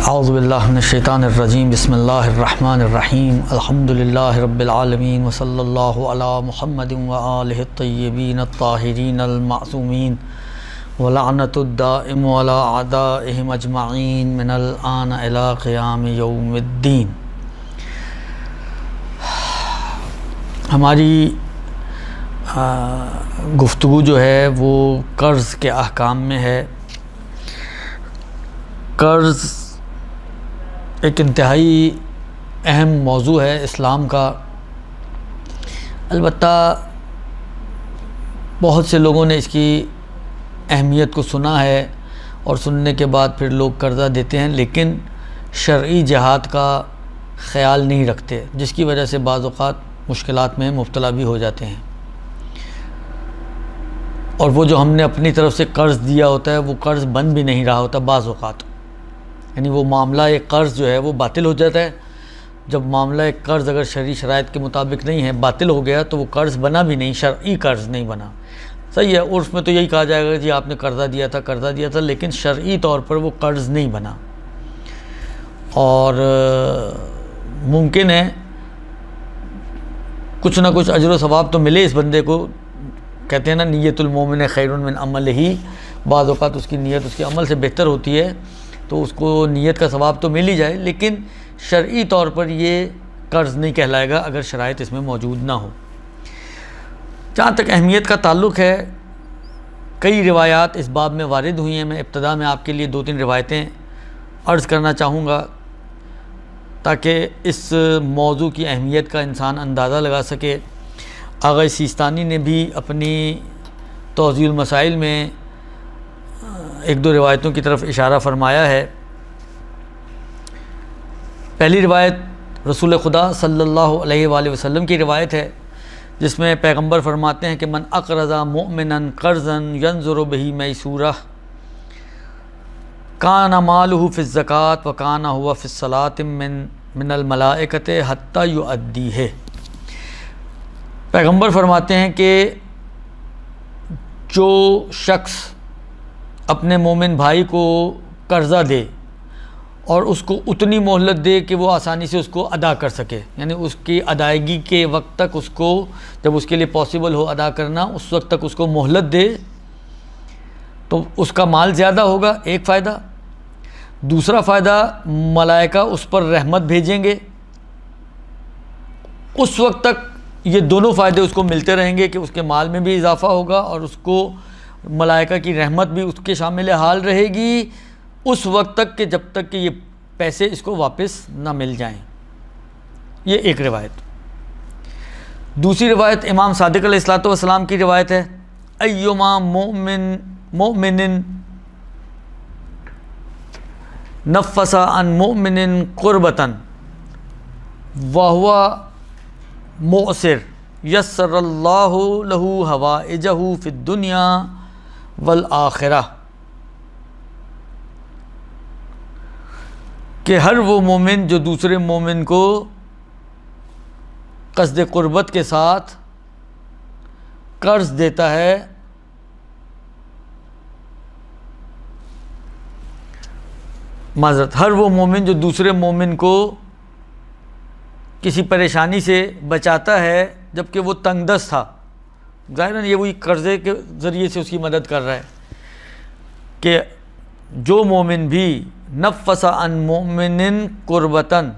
اعوذ باللہ من الشیطان الرجیم بسم اللہ الرحمن الرحیم الحمدللہ رب العالمین وصلی اللہ علی محمد وآلہ الطیبین الطاہرین المعصومین ولعنت الدائم علی اعدائہم اجمعین من الآن الی قیام یوم الدین۔ ہماری گفتگو جو ہے وہ قرض کے احکام میں ہے۔ قرض ایک انتہائی اہم موضوع ہے اسلام کا، البتہ بہت سے لوگوں نے اس کی اہمیت کو سنا ہے اور سننے کے بعد پھر لوگ قرضہ دیتے ہیں، لیکن شرعی جہاد کا خیال نہیں رکھتے، جس کی وجہ سے بعض اوقات مشکلات میں مبتلا بھی ہو جاتے ہیں۔ اور وہ جو ہم نے اپنی طرف سے قرض دیا ہوتا ہے وہ قرض بن بھی نہیں رہا ہوتا بعض اوقات، یعنی وہ معاملہ ایک قرض جو ہے وہ باطل ہو جاتا ہے۔ جب معاملہ ایک قرض اگر شرعی شرائط کے مطابق نہیں ہے، باطل ہو گیا، تو وہ قرض بنا بھی نہیں، شرعی قرض نہیں بنا۔ صحیح ہے، عرف میں تو یہی کہا جائے گا جی آپ نے قرضہ دیا تھا، لیکن شرعی طور پر وہ قرض نہیں بنا۔ اور ممکن ہے کچھ نہ کچھ اجر و ثواب تو ملے اس بندے کو، کہتے ہیں نا نیت المومن خیر من عملہ، بعض اوقات اس کی نیت اس کے عمل سے بہتر ہوتی ہے تو اس کو نیت کا ثواب تو مل ہی جائے، لیکن شرعی طور پر یہ قرض نہیں کہلائے گا اگر شرائط اس میں موجود نہ ہو۔ جہاں تک اہمیت کا تعلق ہے، کئی روایات اس باب میں وارد ہوئی ہیں۔ میں ابتدا میں آپ کے لیے 2-3 روایتیں عرض کرنا چاہوں گا تاکہ اس موضوع کی اہمیت کا انسان اندازہ لگا سکے۔ آغا سیستانی نے بھی اپنی توضیح المسائل میں 1-2 روایتوں کی طرف اشارہ فرمایا ہے۔ پہلی روایت رسول خدا صلی اللہ علیہ وآلہ وسلم کی روایت ہے، جس میں پیغمبر فرماتے ہیں کہ من اقرض مؤمنا قرضا ينظر به میسورہ کان مالہ فی الزکوۃ وکان هو فی الصلاۃ من الملائکۃ حتی یؤدیہ۔ پیغمبر فرماتے ہیں کہ جو شخص اپنے مومن بھائی کو قرضہ دے اور اس کو اتنی مہلت دے کہ وہ آسانی سے اس کو ادا کر سکے، یعنی اس کی ادائیگی کے وقت تک اس کو، جب اس کے لیے پاسبل ہو ادا کرنا، اس وقت تک اس کو مہلت دے، تو اس کا مال زیادہ ہوگا، ایک فائدہ۔ دوسرا فائدہ، ملائکہ اس پر رحمت بھیجیں گے، اس وقت تک یہ دونوں فائدے اس کو ملتے رہیں گے کہ اس کے مال میں بھی اضافہ ہوگا اور اس کو ملائکہ کی رحمت بھی اس کے شامل حال رہے گی، اس وقت تک کہ جب تک کہ یہ پیسے اس کو واپس نہ مل جائیں۔ یہ ایک روایت۔ دوسری روایت امام صادق علیہ السلام کی روایت ہے، ایما مؤمن نفس عن مؤمن قربۃ وہو مؤسر یسر اللہ لہ حوائجہ فی الدنیا والآخرہ، کہ ہر وہ مومن جو دوسرے مومن کو قصد قربت کے ساتھ قرض دیتا ہے، ہر وہ مومن جو دوسرے مومن کو کسی پریشانی سے بچاتا ہے جبکہ وہ تنگ دست تھا، ظاہراً یہ وہی قرضے کے ذریعے سے اس کی مدد کر رہا ہے، کہ جو مومن بھی نفس عن مؤمن قربتاً،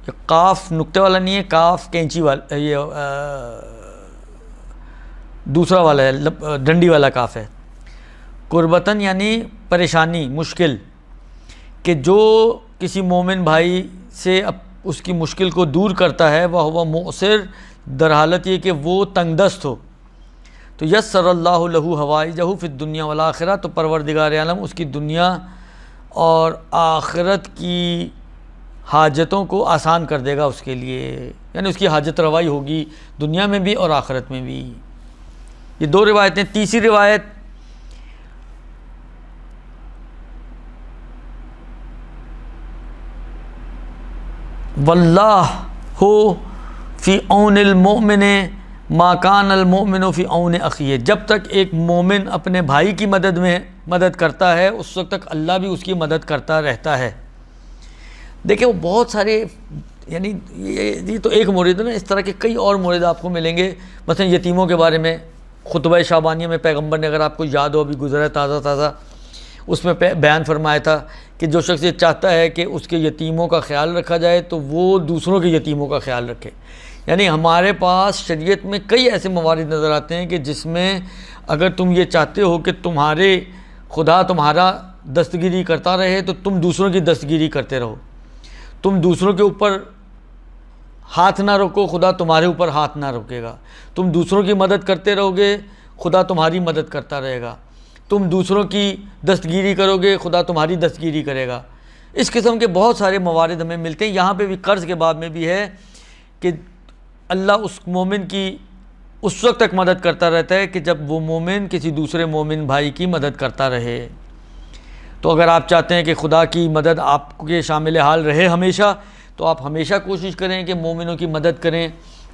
یہ قاف نقطے والا نہیں ہے، قاف کینچی والا، یہ دوسرا والا ہے، ڈنڈی والا قاف ہے، قربتاً یعنی پریشانی، مشکل، کہ جو کسی مومن بھائی سے اس کی مشکل کو دور کرتا ہے، وہ مؤسر، در حالت یہ کہ وہ تنگ دست ہو، تو یسر اللہ لہ حوائجہ فی الدنیا والآخرہ، تو پروردگار عالم اس کی دنیا اور آخرت کی حاجتوں کو آسان کر دے گا اس کے لیے، یعنی اس کی حاجت روائی ہوگی دنیا میں بھی اور آخرت میں بھی۔ یہ 2 روایتیں۔ تیسری روایت واللہ فی عون المؤمن ما کان المؤمن فی عون اخیہ، جب تک ایک مومن اپنے بھائی کی مدد کرتا ہے اس وقت تک اللہ بھی اس کی مدد کرتا رہتا ہے۔ دیکھیں وہ بہت سارے یعنی یہ تو ایک مورد ہے نا، اس طرح کے کئی اور مورد آپ کو ملیں گے. مثلا یتیموں کے بارے میں خطبہ شعبانیہ میں پیغمبر نے، اگر آپ کو یاد ہو ابھی گزرا ہے تازہ، اس میں بیان فرمایا تھا کہ جو شخص یہ چاہتا ہے کہ اس کے یتیموں کا خیال رکھا جائے تو وہ دوسروں کے یتیموں کا خیال رکھے. یعنی ہمارے پاس شریعت میں کئی ایسے موارد نظر آتے ہیں کہ جس میں اگر تم یہ چاہتے ہو کہ تمہارے خدا تمہارا دستگیری کرتا رہے تو تم دوسروں کی دستگیری کرتے رہو. تم دوسروں کے اوپر ہاتھ نہ رکو، خدا تمہارے اوپر ہاتھ نہ رکے گا. تم دوسروں کی مدد کرتے رہو گے، خدا تمہاری مدد کرتا رہے گا. تم دوسروں کی دستگیری کرو گے، خدا تمہاری دستگیری کرے گا. اس قسم کے بہت سارے موارد ہمیں ملتے ہیں. یہاں پہ بھی قرض کے باب میں بھی ہے کہ اللہ اس مومن کی اس وقت تک مدد کرتا رہتا ہے کہ جب وہ مومن کسی دوسرے مومن بھائی کی مدد کرتا رہے. تو اگر آپ چاہتے ہیں کہ خدا کی مدد آپ کے شامل حال رہے ہمیشہ، تو آپ ہمیشہ کوشش کریں کہ مومنوں کی مدد کریں،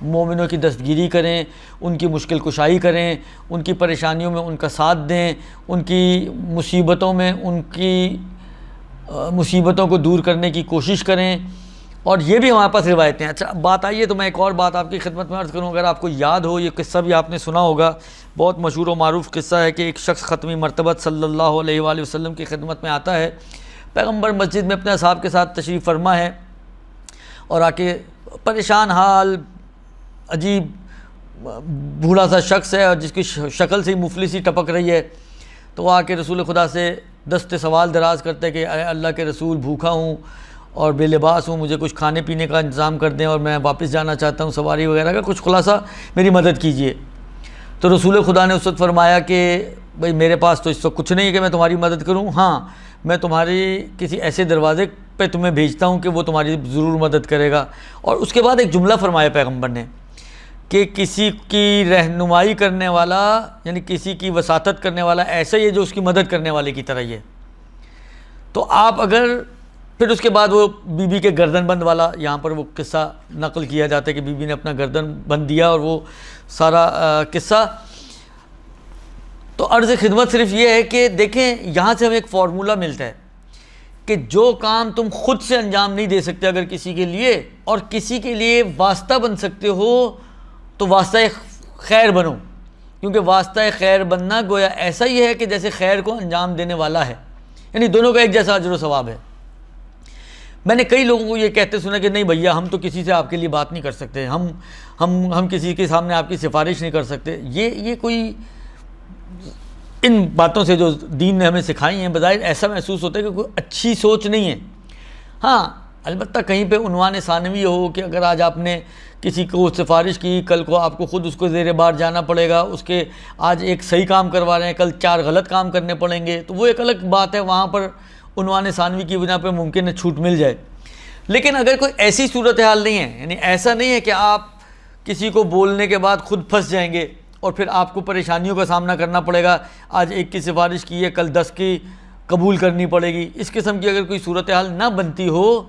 مومنوں کی دستگیری کریں، ان کی مشکل کشائی کریں، ان کی پریشانیوں میں ان کا ساتھ دیں، ان کی مصیبتوں میں ان کی مصیبتوں کو دور کرنے کی کوشش کریں. اور یہ بھی ہمارے پاس روایتیں ہیں. اچھا بات آئیے تو میں ایک اور بات آپ کی خدمت میں عرض کروں. اگر آپ کو یاد ہو، یہ قصہ بھی آپ نے سنا ہوگا، بہت مشہور و معروف قصہ ہے کہ ایک شخص ختمی مرتبت صلی اللہ علیہ وآلہ وسلم کی خدمت میں آتا ہے. پیغمبر مسجد میں اپنے اصحاب کے ساتھ تشریف فرما ہے اور آ کے پریشان حال، عجیب بوڑھا سا شخص ہے اور جس کی شکل سے ہی مفلسی ٹپک رہی ہے. تو وہ آ کے رسول خدا سے دست سوال دراز کرتے کہ اے اللہ کے رسول، بھوکا ہوں اور بے لباس ہوں، مجھے کچھ کھانے پینے کا انتظام کر دیں اور میں واپس جانا چاہتا ہوں، سواری وغیرہ کا کچھ خلاصہ میری مدد کیجیے. تو رسول خدا نے اس وقت فرمایا کہ بھئی میرے پاس تو اس وقت کچھ نہیں ہے کہ میں تمہاری مدد کروں، ہاں میں تمہاری کسی ایسے دروازے پہ تمہیں بھیجتا ہوں کہ وہ تمہاری ضرور مدد کرے گا. اور اس کے بعد ایک جملہ فرمایا پیغمبر نے کہ کسی کی رہنمائی کرنے والا، یعنی کسی کی وساطت کرنے والا ایسا ہی ہے جو اس کی مدد کرنے والے کی طرح ہی ہے. تو آپ اگر پھر اس کے بعد وہ بی بی کے گردن بند والا یہاں پر وہ قصہ نقل کیا جاتا ہے کہ بی بی نے اپنا گردن بند دیا اور وہ سارا قصہ. تو عرض خدمت صرف یہ ہے کہ دیکھیں یہاں سے ہمیں ایک فارمولہ ملتا ہے کہ جو کام تم خود سے انجام نہیں دے سکتے اگر کسی کے لیے، اور کسی کے لیے واسطہ بن سکتے ہو تو واسطہ خیر بنو. کیونکہ واسطہ خیر بننا گویا ایسا ہی ہے کہ جیسے خیر کو انجام دینے والا ہے، یعنی دونوں کا ایک جیسا اجر و ثواب ہے. میں نے کئی لوگوں کو یہ کہتے سنا کہ نہیں بھیا ہم تو کسی سے آپ کے لیے بات نہیں کر سکتے، ہم کسی کے سامنے آپ کی سفارش نہیں کر سکتے. یہ کوئی ان باتوں سے جو دین نے ہمیں سکھائی ہیں بظاہر ایسا محسوس ہوتا ہے کہ کوئی اچھی سوچ نہیں ہے. ہاں البتہ کہیں پہ عنوان ثانوی ہو کہ اگر آج آپ نے کسی کو سفارش کی، کل کو آپ کو خود اس کو زیر بار جانا پڑے گا، اس کے آج ایک صحیح کام کروا رہے ہیں، کل 4 غلط کام کرنے پڑیں گے، تو وہ ایک الگ بات ہے، وہاں پر عنوان ثانوی کی بنا پہ ممکن ہے چھوٹ مل جائے. لیکن اگر کوئی ایسی صورتحال نہیں ہے، یعنی ایسا نہیں ہے کہ آپ کسی کو بولنے کے بعد خود پھنس جائیں گے اور پھر آپ کو پریشانیوں کا سامنا کرنا پڑے گا، آج ایک کی سفارش کی ہے کل 10 کی قبول کرنی پڑے گی، اس قسم کی اگر کوئی صورتحال نہ بنتی ہو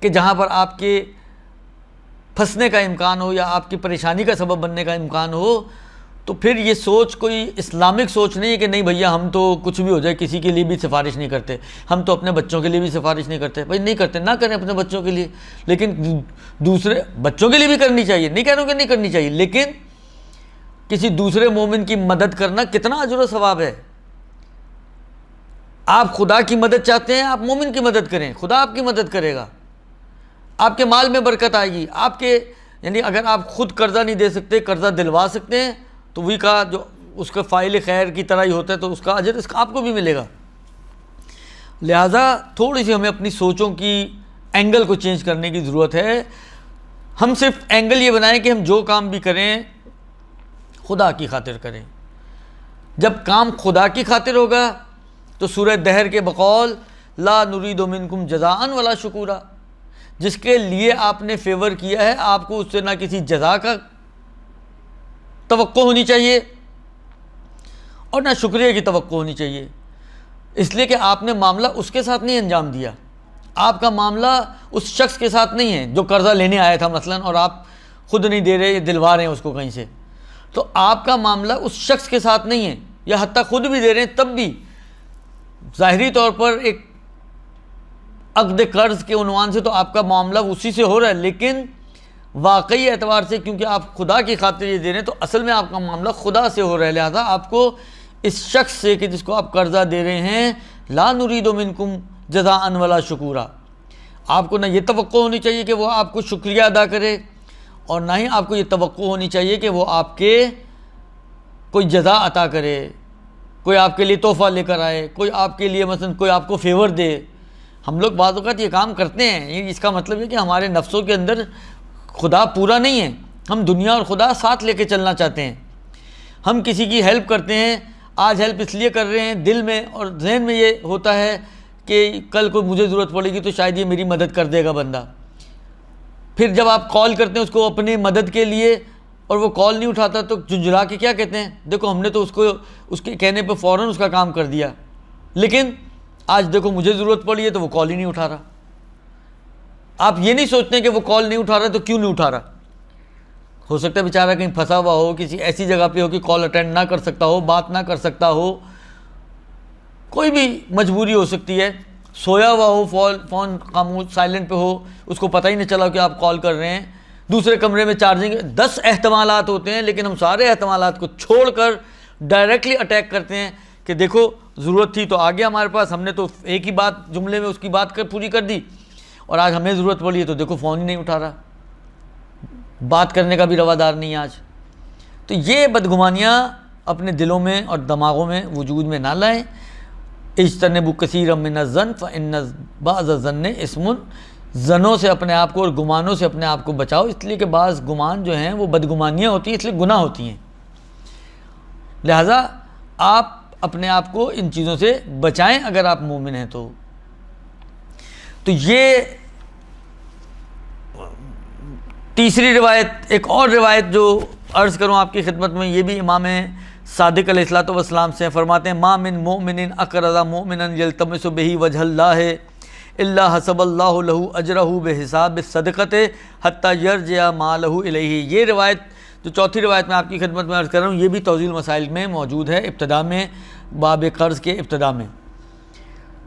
کہ جہاں پر آپ کے پھنسنے کا امکان ہو یا آپ کی پریشانی کا سبب بننے کا امکان ہو، تو پھر یہ سوچ کوئی اسلامک سوچ نہیں ہے کہ نہیں بھیا ہم تو کچھ بھی ہو جائے کسی کے لیے بھی سفارش نہیں کرتے، ہم تو اپنے بچوں کے لیے بھی سفارش نہیں کرتے. بھائی نہیں کرتے، نہ کریں اپنے بچوں کے لیے، لیکن دوسرے بچوں کے لیے بھی کرنی چاہیے، نہیں کہہ رہا ہوں کہ نہیں کرنی چاہیے، لیکن کسی دوسرے مومن کی مدد کرنا کتنا اجر و ثواب ہے. آپ خدا کی مدد چاہتے ہیں، آپ مومن کی مدد کریں، خدا آپ کی مدد کرے گا، آپ کے مال میں برکت آئے گی. آپ کے یعنی اگر آپ خود قرضہ نہیں دے سکتے، قرضہ دلوا سکتے ہیں تو وہی کا جو اس کا فاعل خیر کی طرح ہی ہوتا ہے، تو اس کا اجر آپ کو بھی ملے گا. لہٰذا تھوڑی سی ہمیں اپنی سوچوں کی اینگل کو چینج کرنے کی ضرورت ہے. ہم صرف اینگل یہ بنائیں کہ ہم جو کام بھی کریں خدا کی خاطر کریں. جب کام خدا کی خاطر ہوگا تو سورہ دہر کے بقول لا نرید منکم جزاء ولا شکورا، جس کے لیے آپ نے فیور کیا ہے آپ کو اس سے نہ کسی جزا کا توقع ہونی چاہیے اور نہ شکریہ کی توقع ہونی چاہیے، اس لیے کہ آپ نے معاملہ اس کے ساتھ نہیں انجام دیا. آپ کا معاملہ اس شخص کے ساتھ نہیں ہے جو قرضہ لینے آیا تھا مثلا، اور آپ خود نہیں دے رہے، دلوا رہے ہیں اس کو کہیں سے. تو آپ کا معاملہ اس شخص کے ساتھ نہیں ہے، یا حتیٰ خود بھی دے رہے ہیں تب بھی ظاہری طور پر ایک عقد قرض کے عنوان سے تو آپ کا معاملہ اسی سے ہو رہا ہے، لیکن واقعی اعتبار سے کیونکہ آپ خدا کی خاطر یہ دے رہے ہیں تو اصل میں آپ کا معاملہ خدا سے ہو رہا ہے، لہذا آپ کو اس شخص سے کہ جس کو آپ قرضہ دے رہے ہیں لا نرید منکم جزاء ولا شکورا، آپ کو نہ یہ توقع ہونی چاہیے کہ وہ آپ کو شکریہ ادا کرے، اور نہ ہی آپ کو یہ توقع ہونی چاہیے کہ وہ آپ کے کوئی جزا عطا کرے، کوئی آپ کے لیے تحفہ لے کر آئے، کوئی آپ کے لیے مثلا کوئی آپ کو فیور دے۔ ہم لوگ بعض اوقات یہ کام کرتے ہیں، اس کا مطلب ہے کہ ہمارے نفسوں کے اندر خدا پورا نہیں ہے، ہم دنیا اور خدا ساتھ لے کے چلنا چاہتے ہیں۔ ہم کسی کی ہیلپ کرتے ہیں، آج ہیلپ اس لیے کر رہے ہیں، دل میں اور ذہن میں یہ ہوتا ہے کہ کل کو مجھے ضرورت پڑے گی تو شاید یہ میری مدد کر دے گا بندہ۔ پھر جب آپ کال کرتے ہیں اس کو اپنی مدد کے لیے اور وہ کال نہیں اٹھاتا تو جھنجھلا کے کیا کہتے ہیں، دیکھو ہم نے تو اس کے کہنے پہ فوراً اس کا کام کر دیا، لیکن آج دیکھو مجھے ضرورت پڑی ہے تو وہ کال ہی نہیں اٹھا رہا۔ آپ یہ نہیں سوچتے کہ وہ کال نہیں اٹھا رہا تو کیوں نہیں اٹھا رہا، ہو سکتا ہے بیچارہ کہیں پھنسا ہوا ہو، کسی ایسی جگہ پہ ہو کہ کال اٹینڈ نہ کر سکتا ہو، بات نہ کر سکتا ہو، کوئی بھی مجبوری ہو سکتی ہے، سویا ہوا ہو، فون خاموش سائلنٹ پہ ہو، اس کو پتہ ہی نہیں چلا کہ آپ کال کر رہے ہیں، دوسرے کمرے میں چارجنگ، 10 احتمالات ہوتے ہیں، لیکن ہم سارے احتمالات کو چھوڑ کر ڈائریکٹلی اٹیک کرتے ہیں کہ دیکھو ضرورت تھی تو آ گیا ہمارے پاس، ہم نے تو ایک ہی بات جملے میں اس کی بات پوری کر دی، اور آج ہمیں ضرورت پڑی ہے تو دیکھو فون ہی نہیں اٹھا رہا، بات کرنے کا بھی روادار نہیں آج۔ تو یہ بدگمانیاں اپنے دلوں میں اور دماغوں میں وجود میں نہ لائیں۔ اجتنبوا کثیرا من الظن فإن بعض الظن اسم، ظنوں سے اپنے آپ کو اور گمانوں سے اپنے آپ کو بچاؤ، اس لیے کہ بعض گمان جو ہیں وہ بدگمانیاں ہوتی ہیں، اس لیے گناہ ہوتی ہیں، لہٰذا آپ اپنے آپ کو ان چیزوں سے بچائیں اگر آپ مومن ہیں تو یہ تیسری روایت۔ ایک اور روایت جو عرض کروں آپ کی خدمت میں، یہ بھی امام صادق علیہ الصلوۃ والسلام سے فرماتے ہیں، ما من مؤمن اقرض مؤمنا یلتمس به وجه الله الا حسب الله له اجره بحساب الصدقه حتى يرجع ماله الیہ۔ یہ روایت جو چوتھی روایت میں آپ کی خدمت میں عرض کر رہا ہوں، یہ بھی توضیح المسائل میں موجود ہے، ابتدا میں باب قرض کے ابتدا میں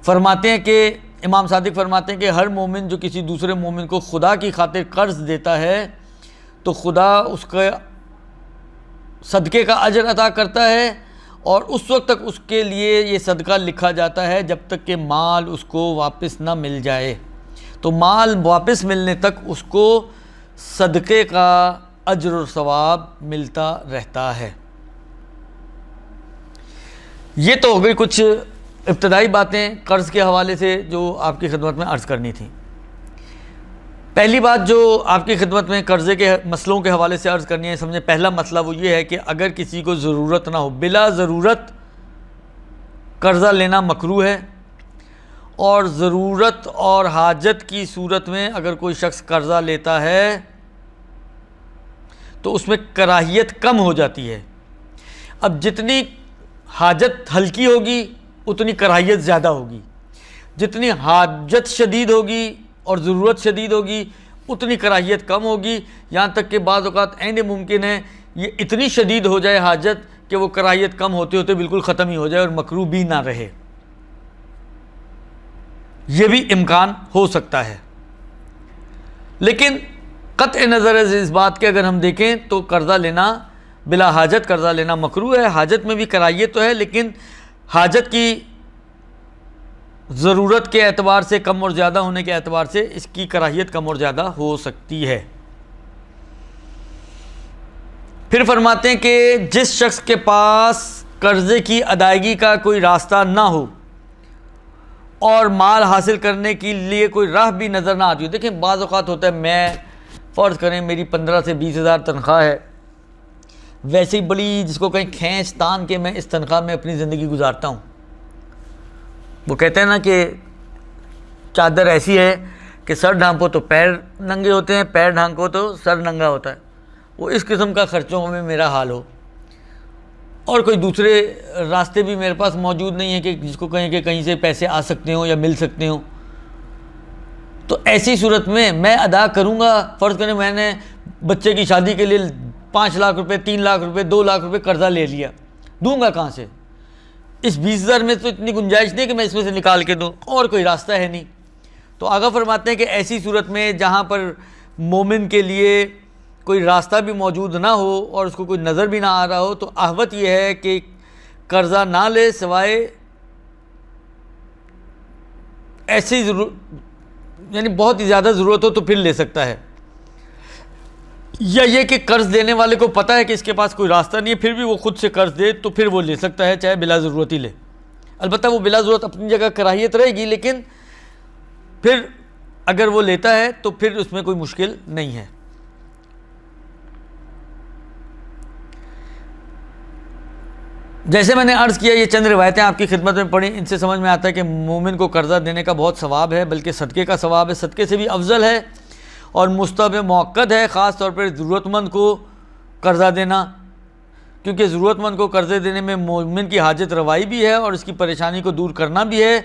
فرماتے ہیں کہ امام صادق فرماتے ہیں کہ ہر مومن جو کسی دوسرے مومن کو خدا کی خاطر قرض دیتا ہے تو خدا اس کے صدقے کا اجر عطا کرتا ہے، اور اس وقت تک اس کے لیے یہ صدقہ لکھا جاتا ہے جب تک کہ مال اس کو واپس نہ مل جائے، تو مال واپس ملنے تک اس کو صدقے کا اجر و ثواب ملتا رہتا ہے۔ یہ تو ہو گئی کچھ ابتدائی باتیں قرض کے حوالے سے جو آپ کی خدمت میں عرض کرنی تھی۔ پہلی بات جو آپ کی خدمت میں قرضے کے مسئلوں کے حوالے سے عرض کرنی ہے، سمجھیں پہلا مسئلہ وہ یہ ہے کہ اگر کسی کو ضرورت نہ ہو، بلا ضرورت قرضہ لینا مکروہ ہے، اور ضرورت اور حاجت کی صورت میں اگر کوئی شخص قرضہ لیتا ہے تو اس میں کراہیت کم ہو جاتی ہے۔ اب جتنی حاجت ہلکی ہوگی اتنی کراہیت زیادہ ہوگی، جتنی حاجت شدید ہوگی اور ضرورت شدید ہوگی اتنی کراہیت کم ہوگی، یہاں تک کہ بعض اوقات عین ممکن ہے یہ اتنی شدید ہو جائے حاجت کہ وہ کراہیت کم ہوتے ہوتے بالکل ختم ہی ہو جائے اور مکروہ بھی نہ رہے، یہ بھی امکان ہو سکتا ہے۔ لیکن قطع نظر اس بات کے اگر ہم دیکھیں تو قرضہ لینا، بلا حاجت قرضہ لینا مکروہ ہے۔ حاجت میں بھی کراہیت تو ہے، لیکن حاجت کی ضرورت کے اعتبار سے کم اور زیادہ ہونے کے اعتبار سے اس کی کراہیت کم اور زیادہ ہو سکتی ہے۔ پھر فرماتے ہیں کہ جس شخص کے پاس قرضے کی ادائیگی کا کوئی راستہ نہ ہو اور مال حاصل کرنے کے لیے کوئی راہ بھی نظر نہ آتی ہو، دیکھیں بعض اوقات ہوتا ہے، میں فرض کریں میری 15 سے 20 ہزار تنخواہ ہے، ویسے ہی بڑی جس کو کہیں کھینچ تان کے میں اس تنخواہ میں اپنی زندگی گزارتا ہوں۔ وہ کہتے ہیں نا کہ چادر ایسی ہے کہ سر ڈھانپو تو پیر ننگے ہوتے ہیں، پیر ڈھانپو تو سر ننگا ہوتا ہے، وہ اس قسم کا خرچوں میں میرا حال ہو، اور کوئی دوسرے راستے بھی میرے پاس موجود نہیں ہیں کہ جس کو کہیں کہ کہیں سے پیسے آ سکتے ہوں یا مل سکتے ہوں، تو ایسی صورت میں میں ادا کروں گا۔ فرض کریں میں نے بچے کی شادی کے لیے 5 لاکھ روپے، 3 لاکھ روپے، 2 لاکھ روپے قرضہ لے لیا، دوں گا کہاں سے؟ اس 20 ہزار میں تو اتنی گنجائش نہیں کہ میں اس میں سے نکال کے دوں، اور کوئی راستہ ہے نہیں، تو آقا فرماتے ہیں کہ ایسی صورت میں جہاں پر مومن کے لیے کوئی راستہ بھی موجود نہ ہو اور اس کو کوئی نظر بھی نہ آ رہا ہو، تو احوط یہ ہے کہ قرضہ نہ لے، سوائے ایسی ضرورت یعنی بہت ہی زیادہ ضرورت ہو تو پھر لے سکتا ہے، یا یہ کہ قرض دینے والے کو پتہ ہے کہ اس کے پاس کوئی راستہ نہیں ہے پھر بھی وہ خود سے قرض دے تو پھر وہ لے سکتا ہے، چاہے بلا ضرورت ہی لے۔ البتہ وہ بلا ضرورت اپنی جگہ کراہیت رہے گی، لیکن پھر اگر وہ لیتا ہے تو پھر اس میں کوئی مشکل نہیں ہے۔ جیسے میں نے عرض کیا، یہ چند روایتیں آپ کی خدمت میں پڑھیں، ان سے سمجھ میں آتا ہے کہ مومن کو قرضہ دینے کا بہت ثواب ہے، بلکہ صدقے کا ثواب ہے، صدقے سے بھی افضل ہے اور مستحب مؤکد ہے، خاص طور پر ضرورت مند کو قرضہ دینا، کیونکہ ضرورت مند کو قرضے دینے میں مومن کی حاجت روائی بھی ہے اور اس کی پریشانی کو دور کرنا بھی ہے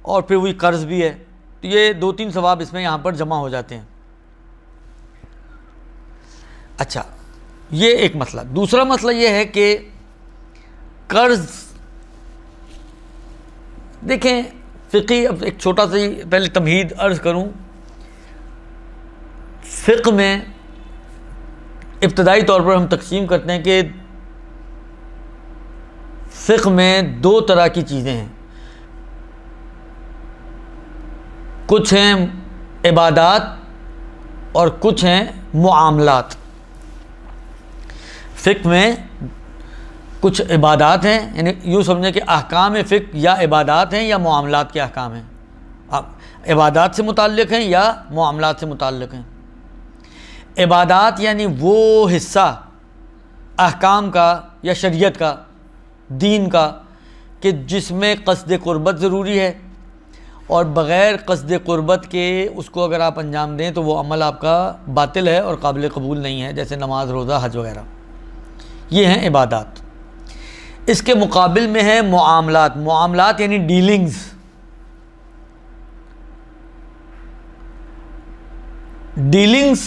اور پھر وہی قرض بھی ہے، تو یہ 2-3 ثواب اس میں یہاں پر جمع ہو جاتے ہیں۔ اچھا، یہ ایک مسئلہ۔ دوسرا مسئلہ یہ ہے کہ قرض، دیکھیں فقہی، اب ایک چھوٹا سا پہلے تمہید عرض کروں، فقہ میں ابتدائی طور پر ہم تقسیم کرتے ہیں کہ فقہ میں 2 طرح کی چیزیں ہیں، کچھ ہیں عبادات اور کچھ ہیں معاملات۔ فقہ میں کچھ عبادات ہیں، یعنی یوں سمجھیں کہ احکام فقہ یا عبادات ہیں یا معاملات کے احکام ہیں، عبادات سے متعلق ہیں یا معاملات سے متعلق ہیں۔ عبادات یعنی وہ حصہ احکام کا یا شریعت کا، دین کا، کہ جس میں قصد قربت ضروری ہے اور بغیر قصد قربت کے اس کو اگر آپ انجام دیں تو وہ عمل آپ کا باطل ہے اور قابل قبول نہیں ہے، جیسے نماز، روزہ، حج وغیرہ، یہ ہیں عبادات۔ اس کے مقابل میں ہے معاملات۔ معاملات یعنی ڈیلنگز، ڈیلنگز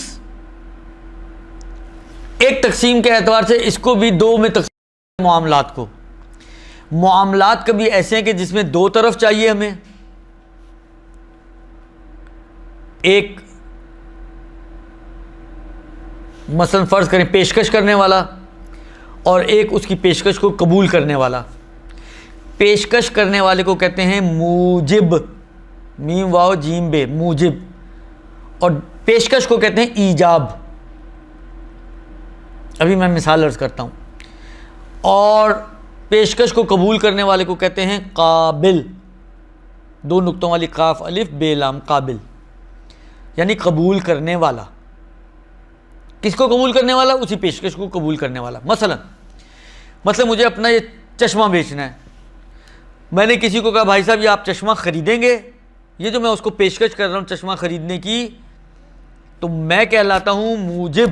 ایک تقسیم کے اعتبار سے اس کو بھی 2 میں تقسیم، معاملات کو۔ معاملات کبھی ایسے ہیں کہ جس میں 2 طرف چاہیے ہمیں، ایک مثلا فرض کریں پیشکش کرنے والا اور ایک اس کی پیشکش کو قبول کرنے والا۔ پیشکش کرنے والے کو کہتے ہیں موجب، میم واو جیم بے، موجب، اور پیشکش کو کہتے ہیں ایجاب۔ ابھی میں مثال عرض کرتا ہوں۔ اور پیشکش کو قبول کرنے والے کو کہتے ہیں قابل، 2 نقطوں والی قاف الف بے لام، قابل یعنی قبول کرنے والا۔ کس کو قبول کرنے والا؟ اسی پیشکش کو قبول کرنے والا۔ مثلا مجھے اپنا یہ چشمہ بیچنا ہے، میں نے کسی کو کہا بھائی صاحب یہ آپ چشمہ خریدیں گے؟ یہ جو میں اس کو پیشکش کر رہا ہوں چشمہ خریدنے کی، تو میں کہلاتا ہوں موجب،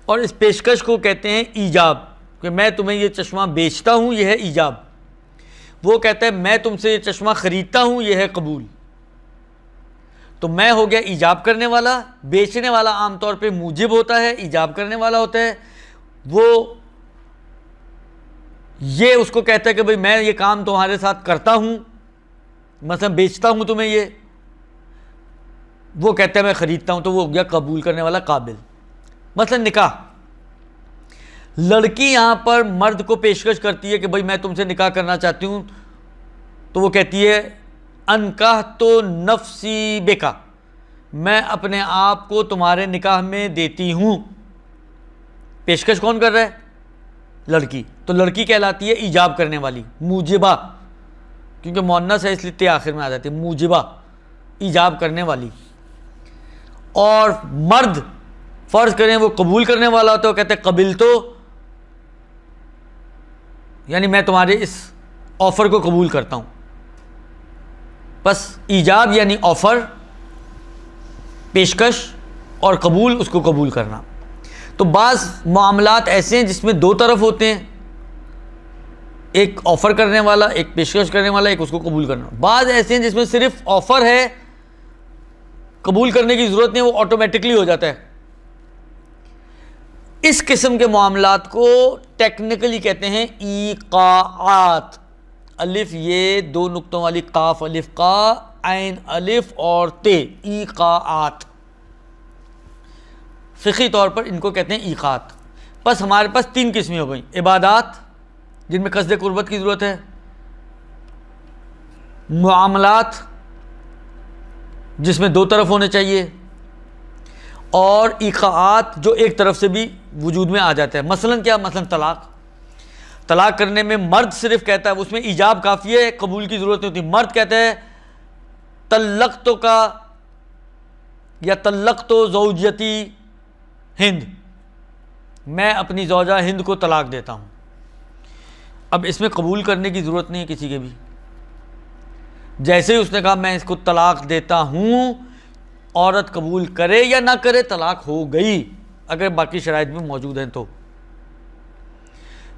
اور اس پیشکش کو کہتے ہیں ایجاب، کہ میں تمہیں یہ چشمہ بیچتا ہوں، یہ ہے ایجاب۔ وہ کہتا ہے میں تم سے یہ چشمہ خریدتا ہوں، یہ ہے قبول۔ تو میں ہو گیا ایجاب کرنے والا، بیچنے والا عام طور پہ موجب ہوتا ہے، ایجاب کرنے والا ہوتا ہے۔ وہ یہ اس کو کہتا ہے کہ بھئی میں یہ کام تمہارے ساتھ کرتا ہوں، مثلا بیچتا ہوں تمہیں یہ، وہ کہتا ہے میں خریدتا ہوں، تو وہ ہو گیا قبول کرنے والا، قابل۔ مثلا نکاح، لڑکی یہاں پر مرد کو پیشکش کرتی ہے کہ بھئی میں تم سے نکاح کرنا چاہتی ہوں، تو وہ کہتی ہے انکحت نفسی بکا، میں اپنے آپ کو تمہارے نکاح میں دیتی ہوں۔ پیشکش کون کر رہا ہے؟ لڑکی۔ تو لڑکی کہلاتی ہے ایجاب کرنے والی، موجبہ، کیونکہ مؤنث ہے اس لیے تے آخر میں آ جاتی ہے، موجبہ، ایجاب کرنے والی۔ اور مرد فرض کریں وہ قبول کرنے والا ہوتا ہے، وہ کہتے ہیں قبل تو، یعنی میں تمہارے اس آفر کو قبول کرتا ہوں۔ بس ایجاب یعنی آفر، پیشکش، اور قبول اس کو قبول کرنا۔ تو بعض معاملات ایسے ہیں جس میں 2 طرف ہوتے ہیں، ایک آفر کرنے والا، ایک پیشکش کرنے والا، ایک اس کو قبول کرنا۔ بعض ایسے ہیں جس میں صرف آفر ہے، قبول کرنے کی ضرورت نہیں، وہ آٹومیٹکلی ہو جاتا ہے۔ اس قسم کے معاملات کو ٹیکنیکلی کہتے ہیں ایقاعات۔ الف یہ دو نقطوں والی قاف الف قا عین الف اور تے ایقاعات، فقہی طور پر ان کو کہتے ہیں ایقاعات۔ بس ہمارے پاس تین قسمیں ہو گئیں، عبادات جن میں قصد قربت کی ضرورت ہے، معاملات جس میں دو طرف ہونے چاہیے، اور ایقاعات جو ایک طرف سے بھی وجود میں آ جاتا ہے۔ مثلا کیا؟ مثلا طلاق کرنے میں مرد صرف کہتا ہے، اس میں ایجاب کافی ہے، قبول کی ضرورت نہیں ہوتی۔ مرد کہتا ہے طلقتو کا یا طلقتو زوجتی ہند، میں اپنی زوجہ ہند کو طلاق دیتا ہوں۔ اب اس میں قبول کرنے کی ضرورت نہیں ہے کسی کے بھی، جیسے ہی اس نے کہا میں اس کو طلاق دیتا ہوں، عورت قبول کرے یا نہ کرے طلاق ہو گئی، اگر باقی شرائط بھی موجود ہیں تو۔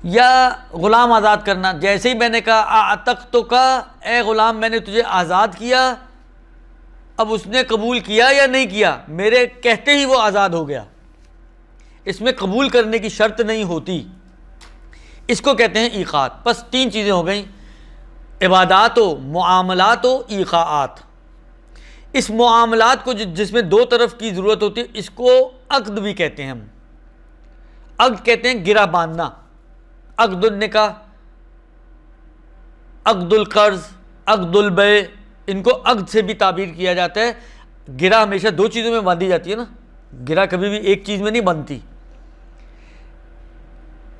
یا غلام آزاد کرنا، جیسے ہی میں نے کہا اعتقتک، اے غلام میں نے تجھے آزاد کیا، اب اس نے قبول کیا یا نہیں کیا، میرے کہتے ہی وہ آزاد ہو گیا، اس میں قبول کرنے کی شرط نہیں ہوتی، اس کو کہتے ہیں ایقاعات۔ بس تین چیزیں ہو گئیں، عبادات و معاملات و ایقاعات۔ اس معاملات کو جس میں دو طرف کی ضرورت ہوتی ہے اس کو عقد بھی کہتے ہیں ہم۔ عقد کہتے ہیں گرہ باندھنا، عقد النکاح، عقد القرض، عقد البیع، ان کو عقد سے بھی تعبیر کیا جاتا ہے۔ گرہ ہمیشہ دو چیزوں میں باندھی جاتی ہے نا، گرہ کبھی بھی ایک چیز میں نہیں بنتی،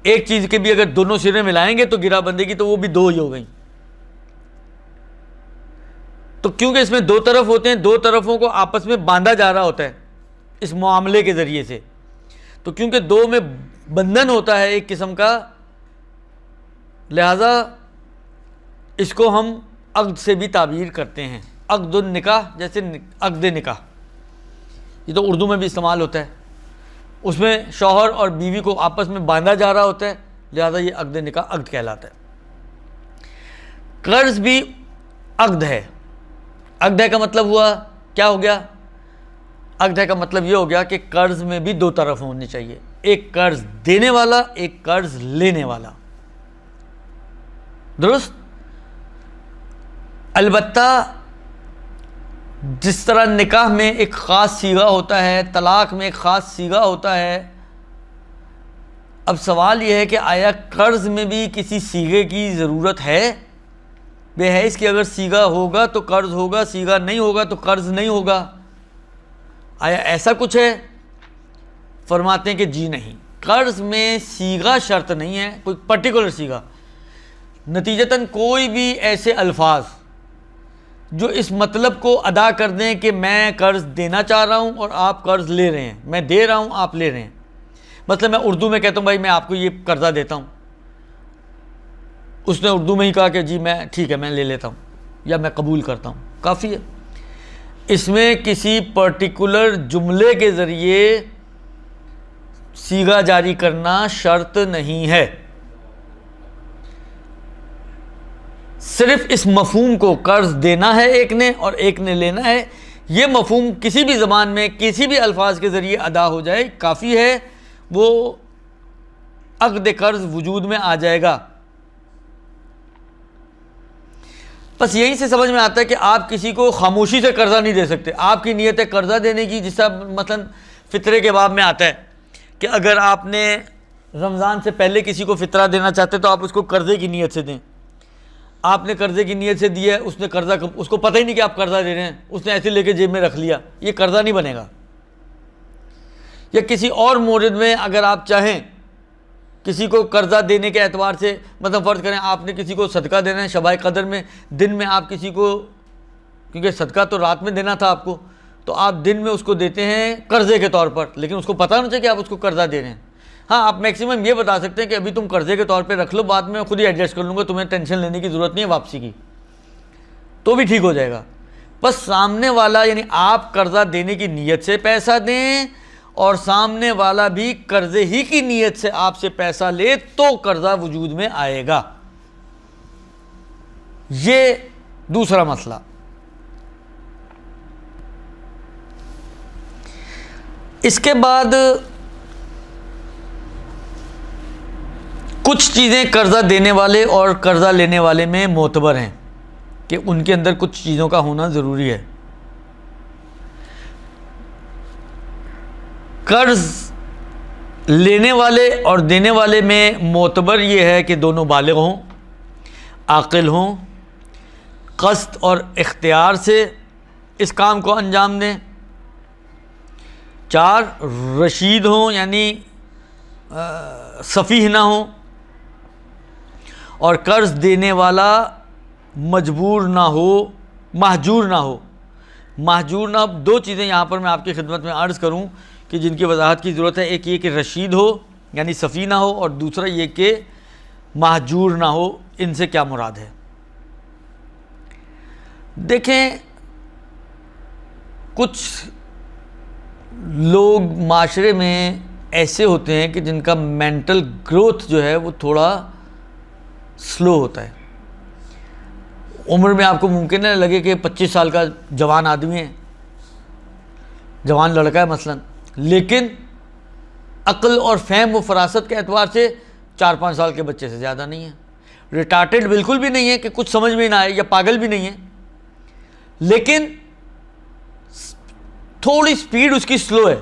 ایک چیز کے بھی اگر دونوں سرے ملائیں گے تو گرہ بندے گی تو وہ بھی دو ہی ہو گئیں۔ تو کیونکہ اس میں دو طرف ہوتے ہیں، دو طرفوں کو آپس میں باندھا جا رہا ہوتا ہے اس معاملے کے ذریعے سے، تو کیونکہ دو میں بندھن ہوتا ہے ایک قسم کا، لہذا اس کو ہم عقد سے بھی تعبیر کرتے ہیں۔ عقد النکاح جیسے عقد نکاح، یہ تو اردو میں بھی استعمال ہوتا ہے، اس میں شوہر اور بیوی کو آپس میں باندھا جا رہا ہوتا ہے، لہذا یہ عقد نکاح عقد کہلاتا ہے۔ قرض بھی عقد ہے۔ عقد ہے کا مطلب ہوا کیا ہو گیا؟ عقد ہے کا مطلب یہ ہو گیا کہ قرض میں بھی دو طرف ہونے چاہیے، ایک قرض دینے والا، ایک قرض لینے والا، درست؟ البتہ جس طرح نکاح میں ایک خاص صیغہ ہوتا ہے، طلاق میں ایک خاص صیغہ ہوتا ہے، اب سوال یہ ہے کہ آیا قرض میں بھی کسی صیغے کی ضرورت ہے؟ بے حیث کہ اگر صیغہ ہوگا تو قرض ہوگا، صیغہ نہیں ہوگا تو قرض نہیں ہوگا، آیا ایسا کچھ ہے؟ فرماتے ہیں کہ جی نہیں، قرض میں صیغہ شرط نہیں ہے، کوئی پرٹیکولر صیغہ، نتیجتاً کوئی بھی ایسے الفاظ جو اس مطلب کو ادا کر دیں کہ میں قرض دینا چاہ رہا ہوں اور آپ قرض لے رہے ہیں، میں دے رہا ہوں آپ لے رہے ہیں۔ مثلا میں اردو میں کہتا ہوں بھائی میں آپ کو یہ قرضہ دیتا ہوں، اس نے اردو میں ہی کہا کہ جی میں ٹھیک ہے میں لے لیتا ہوں یا میں قبول کرتا ہوں، کافی ہے۔ اس میں کسی پرٹیکولر جملے کے ذریعے صیغہ جاری کرنا شرط نہیں ہے، صرف اس مفہوم کو قرض دینا ہے ایک نے اور ایک نے لینا ہے، یہ مفہوم کسی بھی زبان میں کسی بھی الفاظ کے ذریعے ادا ہو جائے کافی ہے، وہ عقد قرض وجود میں آ جائے گا۔ بس یہیں سے سمجھ میں آتا ہے کہ آپ کسی کو خاموشی سے قرضہ نہیں دے سکتے، آپ کی نیت ہے قرضہ دینے کی، جس طرح مثلا فطرے کے باب میں آتا ہے کہ اگر آپ نے رمضان سے پہلے کسی کو فطرہ دینا چاہتے تو آپ اس کو قرضے کی نیت سے دیں۔ آپ نے قرضے کی نیت سے دیا ہے، اس نے قرضہ، اس کو پتہ ہی نہیں کہ آپ قرضہ دے رہے ہیں، اس نے ایسے لے کے جیب میں رکھ لیا، یہ قرضہ نہیں بنے گا۔ یا کسی اور مورد میں اگر آپ چاہیں کسی کو قرضہ دینے کے اعتبار سے، مطلب فرض کریں آپ نے کسی کو صدقہ دینا ہے شبائے قدر میں، دن میں آپ کسی کو، کیونکہ صدقہ تو رات میں دینا تھا آپ کو، تو آپ دن میں اس کو دیتے ہیں قرضے کے طور پر، لیکن اس کو پتہ ہونا چاہیے کہ آپ اس کو قرضہ دے رہے ہیں۔ ہاں آپ میکسیمم یہ بتا سکتے ہیں کہ ابھی تم قرضے کے طور پہ رکھ لو، بعد میں خود ہی ایڈجسٹ کر لوں گا، تمہیں ٹینشن لینے کی ضرورت نہیں ہے واپسی کی، تو بھی ٹھیک ہو جائے گا۔ بس سامنے والا، یعنی آپ قرضہ دینے کی نیت سے پیسہ دیں اور سامنے والا بھی قرضے ہی کی نیت سے آپ سے پیسہ لے تو قرضہ وجود میں آئے گا، یہ دوسرا مسئلہ۔ اس کے بعد کچھ چیزیں قرضہ دینے والے اور قرضہ لینے والے میں معتبر ہیں کہ ان کے اندر کچھ چیزوں کا ہونا ضروری ہے. قرض لینے والے اور دینے والے میں معتبر یہ ہے کہ دونوں بالغ ہوں، عاقل ہوں، قصد اور اختیار سے اس کام کو انجام دیں. 4 رشید ہوں یعنی سفیہ نہ ہوں، اور قرض دینے والا مجبور نہ ہو، مہجور نہ ہو. مہجور نہ، 2 چیزیں یہاں پر میں آپ کی خدمت میں عرض کروں کہ جن کی وضاحت کی ضرورت ہے. ایک یہ کہ رشید ہو یعنی سفیہ نہ ہو، اور دوسرا یہ کہ مہجور نہ ہو. ان سے کیا مراد ہے؟ دیکھیں، کچھ لوگ معاشرے میں ایسے ہوتے ہیں کہ جن کا مینٹل گروتھ جو ہے وہ تھوڑا سلو ہوتا ہے. عمر میں آپ کو ممکن ہے لگے کہ 25 سال کا جوان آدمی ہے، جوان لڑکا ہے مثلا، لیکن عقل اور فہم و فراست کے اعتبار سے 4-5 سال کے بچے سے زیادہ نہیں ہے. ریٹارڈڈ بالکل بھی نہیں ہے کہ کچھ سمجھ میں نہ آئے، یا پاگل بھی نہیں ہے، لیکن تھوڑی سپیڈ اس کی سلو ہے.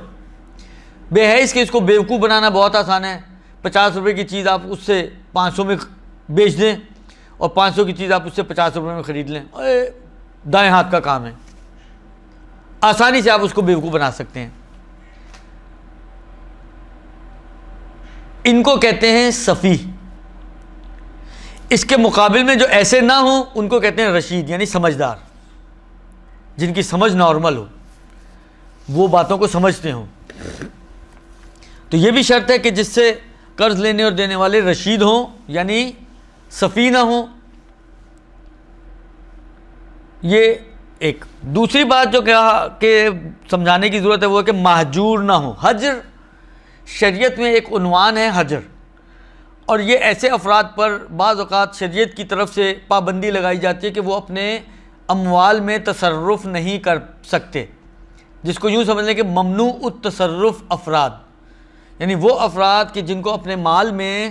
بے حیث کہ اس کو بیوقوف بنانا بہت آسان ہے. 50 روپے کی چیز آپ اس سے 500 میں بیچ دیں، اور 500 کی چیز آپ اس سے 50 روپے میں خرید لیں. دائیں ہاتھ کا کام ہے، آسانی سے آپ اس کو بیوقوف بنا سکتے ہیں. ان کو کہتے ہیں سفیہ. اس کے مقابل میں جو ایسے نہ ہوں ان کو کہتے ہیں رشید یعنی سمجھدار، جن کی سمجھ نارمل ہو، وہ باتوں کو سمجھتے ہوں. تو یہ بھی شرط ہے کہ جس سے قرض لینے اور دینے والے رشید ہوں یعنی سفیہ نہ ہوں. یہ ایک. دوسری بات جو کہا کہ سمجھانے کی ضرورت ہے وہ ہے کہ مہجور نہ ہوں. حجر شریعت میں ایک عنوان ہے، حجر، اور یہ ایسے افراد پر بعض اوقات شریعت کی طرف سے پابندی لگائی جاتی ہے کہ وہ اپنے اموال میں تصرف نہیں کر سکتے، جس کو یوں سمجھ لیں کہ ممنوع التصرف افراد، یعنی وہ افراد کہ جن کو اپنے مال میں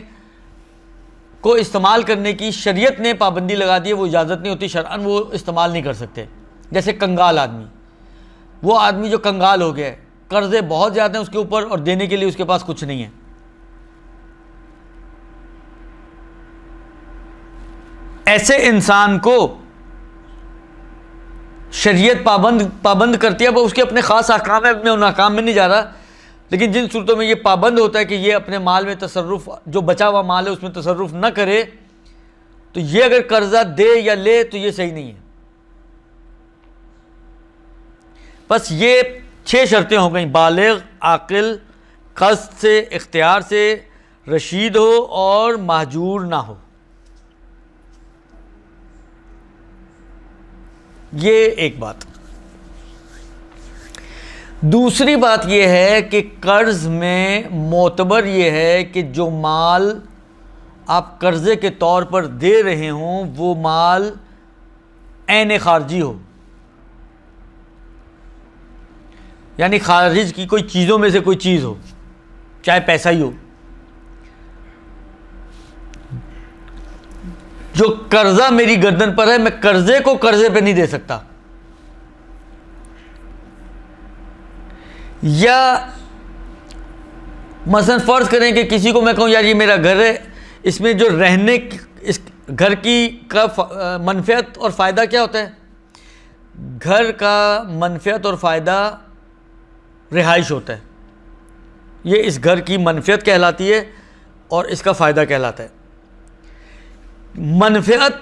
کو استعمال کرنے کی شریعت نے پابندی لگا دی ہے، وہ اجازت نہیں ہوتی شرعاً، وہ استعمال نہیں کر سکتے. جیسے کنگال آدمی، وہ آدمی جو کنگال ہو گیا ہے، قرضے بہت زیادہ ہیں اس کے اوپر اور دینے کے لیے اس کے پاس کچھ نہیں ہے. ایسے انسان کو شریعت پابند کرتی ہے. اب اس کے اپنے خاص احکام ہیں، میں ان احکام میں نہیں جا رہا، لیکن جن صورتوں میں یہ پابند ہوتا ہے کہ یہ اپنے مال میں تصرف، جو بچا ہوا مال ہے اس میں تصرف نہ کرے، تو یہ اگر قرضہ دے یا لے تو یہ صحیح نہیں ہے. بس یہ 6 شرطیں ہو گئیں: بالغ، عاقل، قصد سے، اختیار سے، رشید ہو اور مہجور نہ ہو. یہ ایک بات. دوسری بات یہ ہے کہ قرض میں معتبر یہ ہے کہ جو مال آپ قرضے کے طور پر دے رہے ہوں وہ مال عین خارجی ہو، یعنی خارج کی کوئی چیزوں میں سے کوئی چیز ہو، چاہے پیسہ ہی ہو. جو قرضہ میری گردن پر ہے، میں قرضے کو قرضے پہ نہیں دے سکتا. یا مثلا فرض کریں کہ کسی کو میں کہوں یار یہ میرا گھر ہے، اس میں جو رہنے، اس گھر کی کا منفعت اور فائدہ کیا ہوتا ہے؟ گھر کا منفعت اور فائدہ رہائش ہوتا ہے. یہ اس گھر کی منفعت کہلاتی ہے اور اس کا فائدہ کہلاتا ہے. منفعت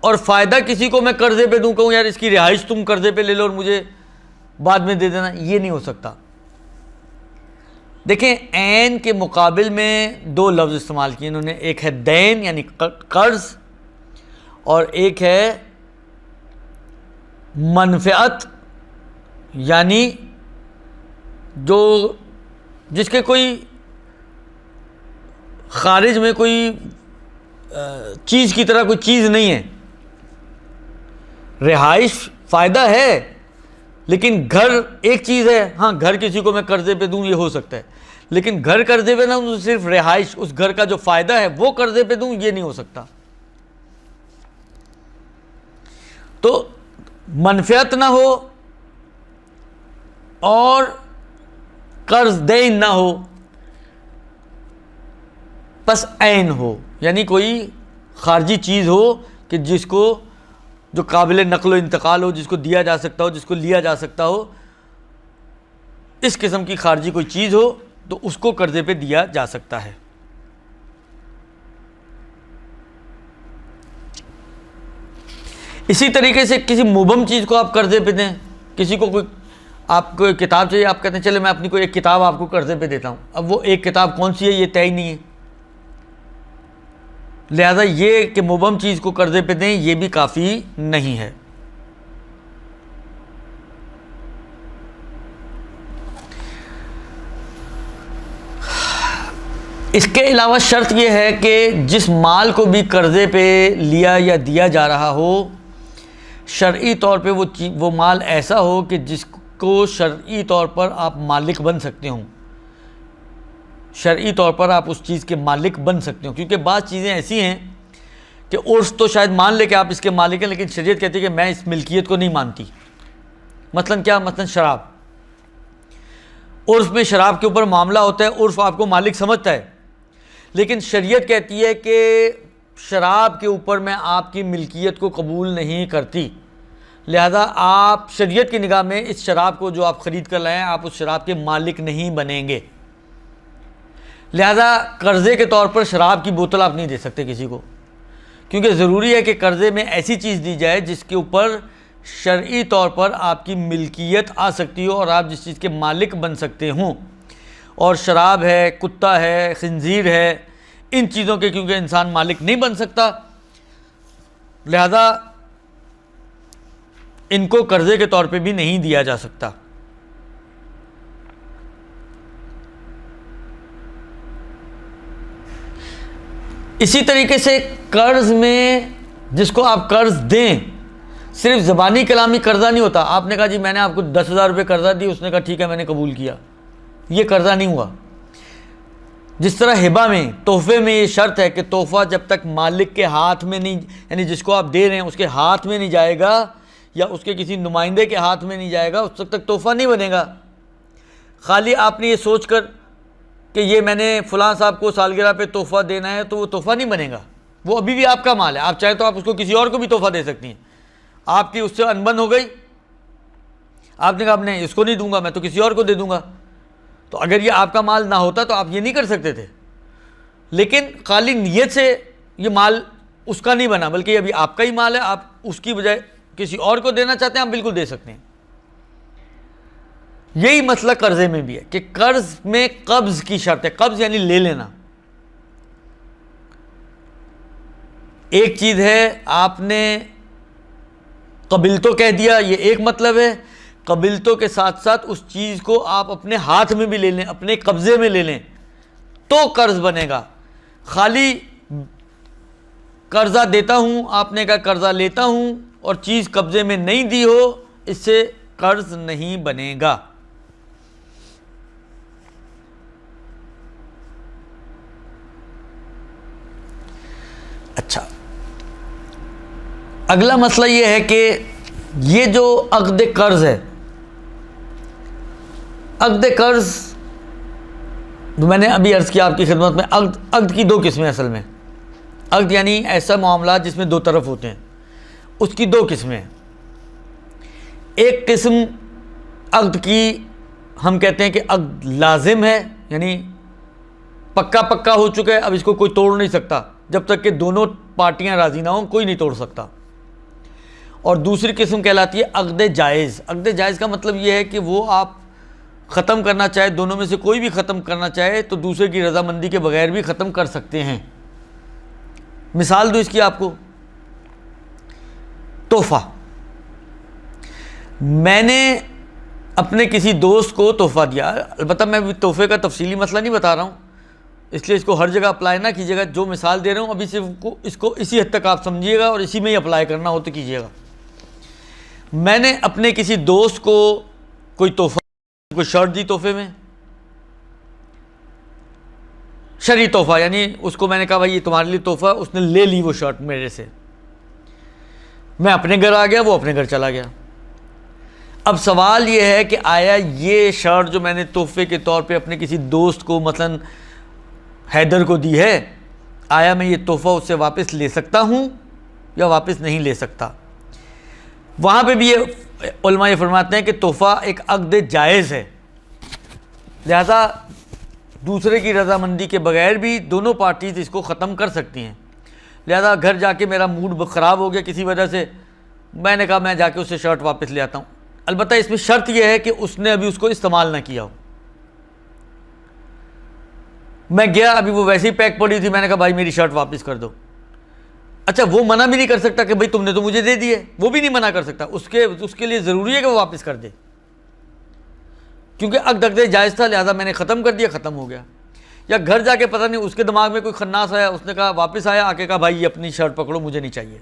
اور فائدہ کسی کو میں قرضے پہ دوں، کہوں یار اس کی رہائش تم قرضے پہ لے لو اور مجھے بعد میں دے دینا، یہ نہیں ہو سکتا. دیکھیں، عین کے مقابل میں 2 لفظ استعمال کیے انہوں نے. ایک ہے دین یعنی قرض، اور ایک ہے منفعت یعنی جو جس کے کوئی خارج میں کوئی چیز کی طرح کوئی چیز نہیں ہے. رہائش فائدہ ہے، لیکن گھر ایک چیز ہے، ہاں گھر کسی کو میں قرضے پہ دوں یہ ہو سکتا ہے، لیکن گھر قرضے پہ نہ دوں، صرف رہائش، اس گھر کا جو فائدہ ہے وہ قرضے پہ دوں، یہ نہیں ہو سکتا۔ تو منفعت نہ ہو اور قرض دین نہ ہو، پس عین ہو، یعنی کوئی خارجی چیز ہو کہ جس کو جو قابل نقل و انتقال ہو، جس کو دیا جا سکتا ہو، جس کو لیا جا سکتا ہو، اس قسم کی خارجی کوئی چیز ہو تو اس کو قرضے پہ دیا جا سکتا ہے۔ اسی طریقے سے کسی مبہم چیز کو آپ قرضے پہ دیں، کسی کو کوئی آپ کو ایک کتاب چاہیے، آپ کہتے ہیں چلے میں اپنی کوئی ایک کتاب آپ کو قرضے پہ دیتا ہوں، اب وہ ایک کتاب کون سی ہے یہ طے نہیں ہے، لہذا یہ کہ مبہم چیز کو قرضے پہ دیں یہ بھی کافی نہیں ہے۔ اس کے علاوہ شرط یہ ہے کہ جس مال کو بھی قرضے پہ لیا یا دیا جا رہا ہو، شرعی طور پہ وہ مال ایسا ہو کہ جس کو شرعی طور پر آپ مالک بن سکتے ہوں، شرعی طور پر آپ اس چیز کے مالک بن سکتے ہوں، کیونکہ بعض چیزیں ایسی ہیں کہ عرف تو شاید مان لے کہ آپ اس کے مالک ہیں، لیکن شریعت کہتی ہے کہ میں اس ملکیت کو نہیں مانتی۔ مثلا کیا؟ مثلا شراب، عرف میں شراب کے اوپر معاملہ ہوتا ہے، عرف آپ کو مالک سمجھتا ہے، لیکن شریعت کہتی ہے کہ شراب کے اوپر میں آپ کی ملکیت کو قبول نہیں کرتی، لہذا آپ شریعت کی نگاہ میں اس شراب کو جو آپ خرید کر لائے ہیں آپ اس شراب کے مالک نہیں بنیں گے، لہذا قرضے کے طور پر شراب کی بوتل آپ نہیں دے سکتے کسی کو، کیونکہ ضروری ہے کہ قرضے میں ایسی چیز دی جائے جس کے اوپر شرعی طور پر آپ کی ملکیت آ سکتی ہو اور آپ جس چیز کے مالک بن سکتے ہوں، اور شراب ہے، کتا ہے، خنزیر ہے، ان چیزوں کے کیونکہ انسان مالک نہیں بن سکتا، لہذا ان کو قرضے کے طور پہ بھی نہیں دیا جا سکتا۔ اسی طریقے سے قرض میں جس کو آپ قرض دیں، صرف زبانی کلامی قرضہ نہیں ہوتا، آپ نے کہا جی میں نے آپ کو 10,000 روپے قرضہ دی، اس نے کہا ٹھیک ہے میں نے قبول کیا، یہ قرضہ نہیں ہوا۔ جس طرح ہبہ میں، تحفے میں یہ شرط ہے کہ تحفہ جب تک مالک کے ہاتھ میں نہیں، یعنی جس کو آپ دے رہے ہیں اس کے ہاتھ میں نہیں جائے گا یا اس کے کسی نمائندے کے ہاتھ میں نہیں جائے گا، اس وقت تک تحفہ نہیں بنے گا۔ خالی آپ نے یہ سوچ کر کہ یہ میں نے فلاں صاحب کو سالگرہ پہ تحفہ دینا ہے تو وہ تحفہ نہیں بنے گا، وہ ابھی بھی آپ کا مال ہے، آپ چاہیں تو آپ اس کو کسی اور کو بھی تحفہ دے سکتی ہیں، آپ کی اس سے انبن ہو گئی، آپ نے کہا نہیں اس کو نہیں دوں گا میں تو کسی اور کو دے دوں گا، تو اگر یہ آپ کا مال نہ ہوتا تو آپ یہ نہیں کر سکتے تھے، لیکن خالی نیت سے یہ مال اس کا نہیں بنا بلکہ یہ ابھی آپ کا ہی مال ہے، آپ اس کی بجائے کسی اور کو دینا چاہتے ہیں آپ بالکل دے سکتے ہیں۔ یہی مسئلہ قرضے میں بھی ہے کہ قرض میں قبض کی شرط ہے، قبض یعنی لے لینا۔ ایک چیز ہے آپ نے قبلتو کہہ دیا، یہ ایک مطلب ہے، قبلتو کے ساتھ ساتھ اس چیز کو آپ اپنے ہاتھ میں بھی لے لیں، اپنے قبضے میں لے لیں تو قرض بنے گا۔ خالی قرضہ دیتا ہوں، آپ نے کہا قرضہ لیتا ہوں اور چیز قبضے میں نہیں دی ہو، اس سے قرض نہیں بنے گا۔ اچھا، اگلا مسئلہ یہ ہے کہ یہ جو عقد قرض ہے، عقد قرض میں نے ابھی عرض کیا آپ کی خدمت میں، عقد کی دو قسمیں اصل میں، عقد یعنی ایسا معاملات جس میں دو طرف ہوتے ہیں، اس کی دو قسمیں ہیں۔ ایک قسم عقد کی ہم کہتے ہیں کہ عقد لازم ہے، یعنی پکا ہو چکا ہے، اب اس کو کوئی توڑ نہیں سکتا، جب تک کہ دونوں پارٹیاں راضی نہ ہوں کوئی نہیں توڑ سکتا۔ اور دوسری قسم کہلاتی ہے عقد جائز۔ عقد جائز کا مطلب یہ ہے کہ وہ آپ ختم کرنا چاہے، دونوں میں سے کوئی بھی ختم کرنا چاہے تو دوسرے کی رضامندی کے بغیر بھی ختم کر سکتے ہیں۔ مثال دو اس کی آپ کو، تحفہ، میں نے اپنے کسی دوست کو تحفہ دیا، البتہ میں تحفے کا تفصیلی مسئلہ نہیں بتا رہا ہوں، اس لیے اس کو ہر جگہ اپلائی نہ کیجیے گا، جو مثال دے رہا ہوں ابھی صرف اس کو اسی حد تک آپ سمجھیے گا اور اسی میں ہی اپلائی کرنا ہو تو کیجیے گا۔ میں نے اپنے کسی دوست کو کوئی تحفہ، کوئی شرٹ دی تحفے میں، شرعی تحفہ، یعنی اس کو میں نے کہا بھائی یہ تمہارے لیے تحفہ، اس نے لے لی وہ شرٹ میرے سے، میں اپنے گھر آ گیا، وہ اپنے گھر چلا گیا۔ اب سوال یہ ہے کہ آیا یہ شرٹ جو میں نے تحفے کے طور پہ اپنے کسی دوست کو مثلا حیدر کو دی ہے، آیا میں یہ تحفہ اس سے واپس لے سکتا ہوں یا واپس نہیں لے سکتا؟ وہاں پہ بھی یہ علماء یہ فرماتے ہیں کہ تحفہ ایک عقد جائز ہے، لہذا دوسرے کی رضامندی کے بغیر بھی دونوں پارٹیز اس کو ختم کر سکتی ہیں۔ لہذا گھر جا کے میرا موڈ خراب ہو گیا کسی وجہ سے، میں نے کہا میں جا کے اس سے شرٹ واپس لے آتا ہوں۔ البتہ اس میں شرط یہ ہے کہ اس نے ابھی اس کو استعمال نہ کیا ہو۔ میں گیا، ابھی وہ ویسے ہی پیک پڑی تھی، میں نے کہا بھائی میری شرٹ واپس کر دو۔ اچھا وہ منع بھی نہیں کر سکتا کہ بھائی تم نے تو مجھے دے دی ہے، وہ بھی نہیں منع کر سکتا، اس کے لیے ضروری ہے کہ وہ واپس کر دے، کیونکہ عقد جائز تھا، لہذا میں نے ختم کر دیا، ختم ہو گیا۔ یا گھر جا کے پتہ نہیں اس کے دماغ میں کوئی خناس آیا، اس نے کہا واپس آیا، آ کے کہا بھائی یہ اپنی شرٹ پکڑو، مجھے نہیں چاہیے،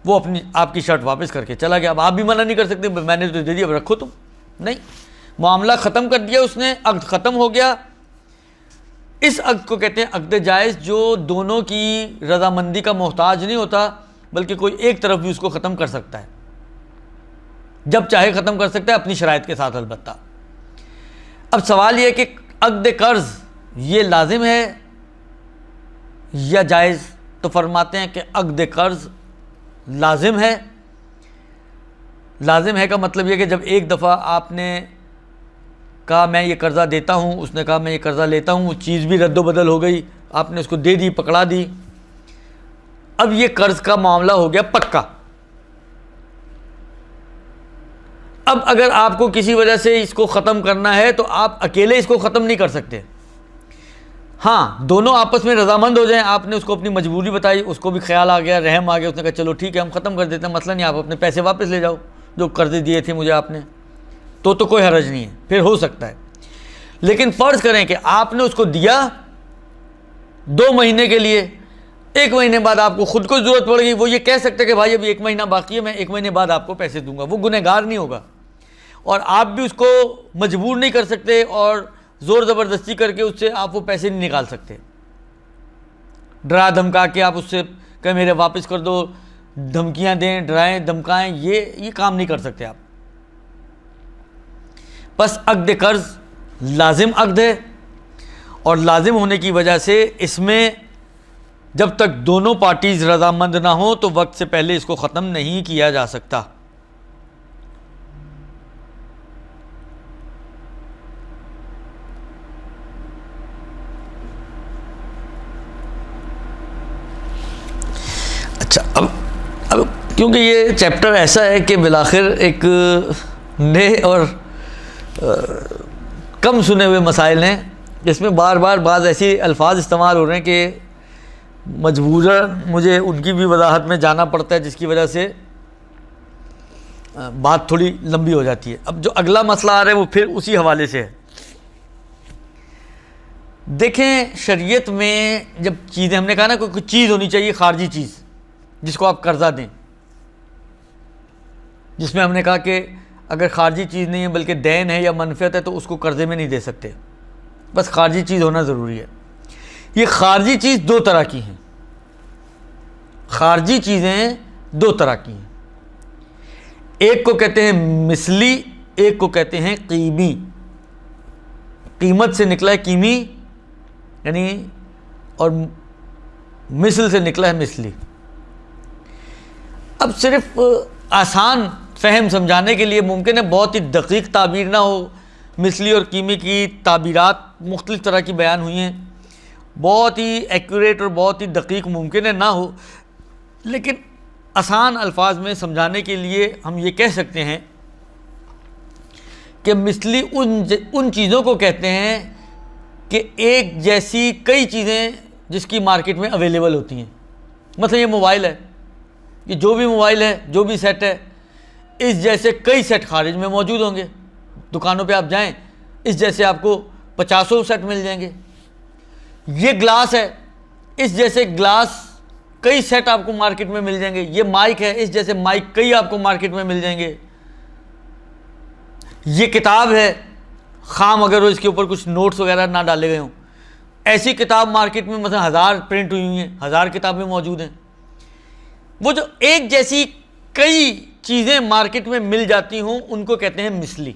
وہ آپ کی شرٹ واپس کر کے چلا گیا۔ اب آپ بھی منع نہیں کر سکتے، میں نے تو دے دیا، اب رکھو تم، نہیں، معاملہ ختم کر دیا اس نے، عقد ختم ہو گیا۔ اس عقد کو کہتے ہیں عقد جائز، جو دونوں کی رضامندی کا محتاج نہیں ہوتا، بلکہ کوئی ایک طرف بھی اس کو ختم کر سکتا ہے، جب چاہے ختم کر سکتا ہے، اپنی شرائط کے ساتھ البتہ۔ اب سوال یہ ہے کہ عقد قرض یہ لازم ہے یا جائز؟ تو فرماتے ہیں کہ عقد قرض لازم ہے۔ لازم ہے کا مطلب یہ کہ جب ایک دفعہ آپ نے کہا میں یہ قرضہ دیتا ہوں، اس نے کہا میں یہ قرضہ لیتا ہوں، وہ چیز بھی رد و بدل ہو گئی، آپ نے اس کو دے دی، پکڑا دی، اب یہ قرض کا معاملہ ہو گیا پکا۔ اب اگر آپ کو کسی وجہ سے اس کو ختم کرنا ہے تو آپ اکیلے اس کو ختم نہیں کر سکتے، ہاں دونوں آپس میں رضامند ہو جائیں، آپ نے اس کو اپنی مجبوری بتائی، اس کو بھی خیال آ گیا، رحم آ گیا، اس نے کہا چلو ٹھیک ہے ہم ختم کر دیتے ہیں، مسئلہ نہیں، آپ اپنے پیسے واپس لے جاؤ جو قرضے دیے تھے مجھے آپ نے، تو کوئی حرج نہیں ہے، پھر ہو سکتا ہے۔ لیکن فرض کریں کہ آپ نے اس کو دیا 2 مہینے کے لیے، 1 مہینے بعد آپ کو خود کو ضرورت پڑ گئی، وہ یہ کہہ سکتے کہ بھائی ابھی 1 مہینہ باقی ہے، میں 1 مہینے بعد آپ کو پیسے دوں گا، وہ گنہگار نہیں ہوگا، اور آپ بھی اس کو مجبور نہیں کر سکتے اور زور زبردستی کر کے اس سے آپ وہ پیسے نہیں نکال سکتے، ڈرا دھمکا کے آپ اس سے کہ میرے واپس کر دو، دھمکیاں دیں، ڈرائیں، دھمکائیں، یہ کام نہیں کر سکتے آپ۔ بس عقد قرض لازم عقد ہے، اور لازم ہونے کی وجہ سے اس میں جب تک دونوں پارٹیز رضامند نہ ہوں تو وقت سے پہلے اس کو ختم نہیں کیا جا سکتا۔ اچھا اب کیونکہ یہ چیپٹر ایسا ہے کہ بالآخر ایک نئے اور کم سنے ہوئے مسائل ہیں، جس میں بار بار بعض ایسی الفاظ استعمال ہو رہے ہیں کہ مجبوراً مجھے ان کی بھی وضاحت میں جانا پڑتا ہے، جس کی وجہ سے بات تھوڑی لمبی ہو جاتی ہے۔ اب جو اگلا مسئلہ آ رہا ہے وہ پھر اسی حوالے سے ہے۔ دیکھیں شریعت میں جب چیزیں، ہم نے کہا نا کوئی چیز ہونی چاہیے، خارجی چیز جس کو آپ قرضہ دیں، جس میں ہم نے کہا کہ اگر خارجی چیز نہیں ہے بلکہ دین ہے یا منفعت ہے تو اس کو قرضے میں نہیں دے سکتے، بس خارجی چیز ہونا ضروری ہے۔ یہ خارجی چیز 2 طرح کی ہیں، خارجی چیزیں 2 طرح کی ہیں، ایک کو کہتے ہیں مثلی، ایک کو کہتے ہیں قیمی۔ قیمت سے نکلا ہے قیمی، یعنی اور مثل سے نکلا ہے مثلی۔ اب صرف آسان فہم سمجھانے کے لیے ممکن ہے بہت ہی دقیق تعبیر نہ ہو، مثلی اور قیمی کی تعبیرات مختلف طرح کی بیان ہوئی ہیں، بہت ہی ایکوریٹ اور بہت ہی دقیق ممکن ہے نہ ہو، لیکن آسان الفاظ میں سمجھانے کے لیے ہم یہ کہہ سکتے ہیں کہ مثلی ان چیزوں کو کہتے ہیں کہ ایک جیسی کئی چیزیں جس کی مارکیٹ میں اویلیبل ہوتی ہیں۔ مثلا یہ موبائل ہے، یہ جو بھی موبائل ہے، جو بھی سیٹ ہے، اس جیسے کئی سیٹ خارج میں موجود ہوں گے، دکانوں پہ آپ جائیں اس جیسے آپ کو 50 سیٹ مل جائیں گے۔ یہ گلاس ہے، اس جیسے گلاس کئی سیٹ آپ کو مارکیٹ میں مل جائیں گے. یہ مائک ہے, اس جیسے مائک کئی آپ کو مارکیٹ میں مل جائیں گے. یہ کتاب ہے خام, اگر وہ اس کے اوپر کچھ نوٹس وغیرہ نہ ڈالے گئے ہوں, ایسی کتاب مارکیٹ میں مثلا 1000 پرنٹ ہوئی ہوئی ہیں, 1000 کتابیں موجود ہیں. وہ جو ایک جیسی کئی چیزیں مارکیٹ میں مل جاتی ہوں ان کو کہتے ہیں مثلی.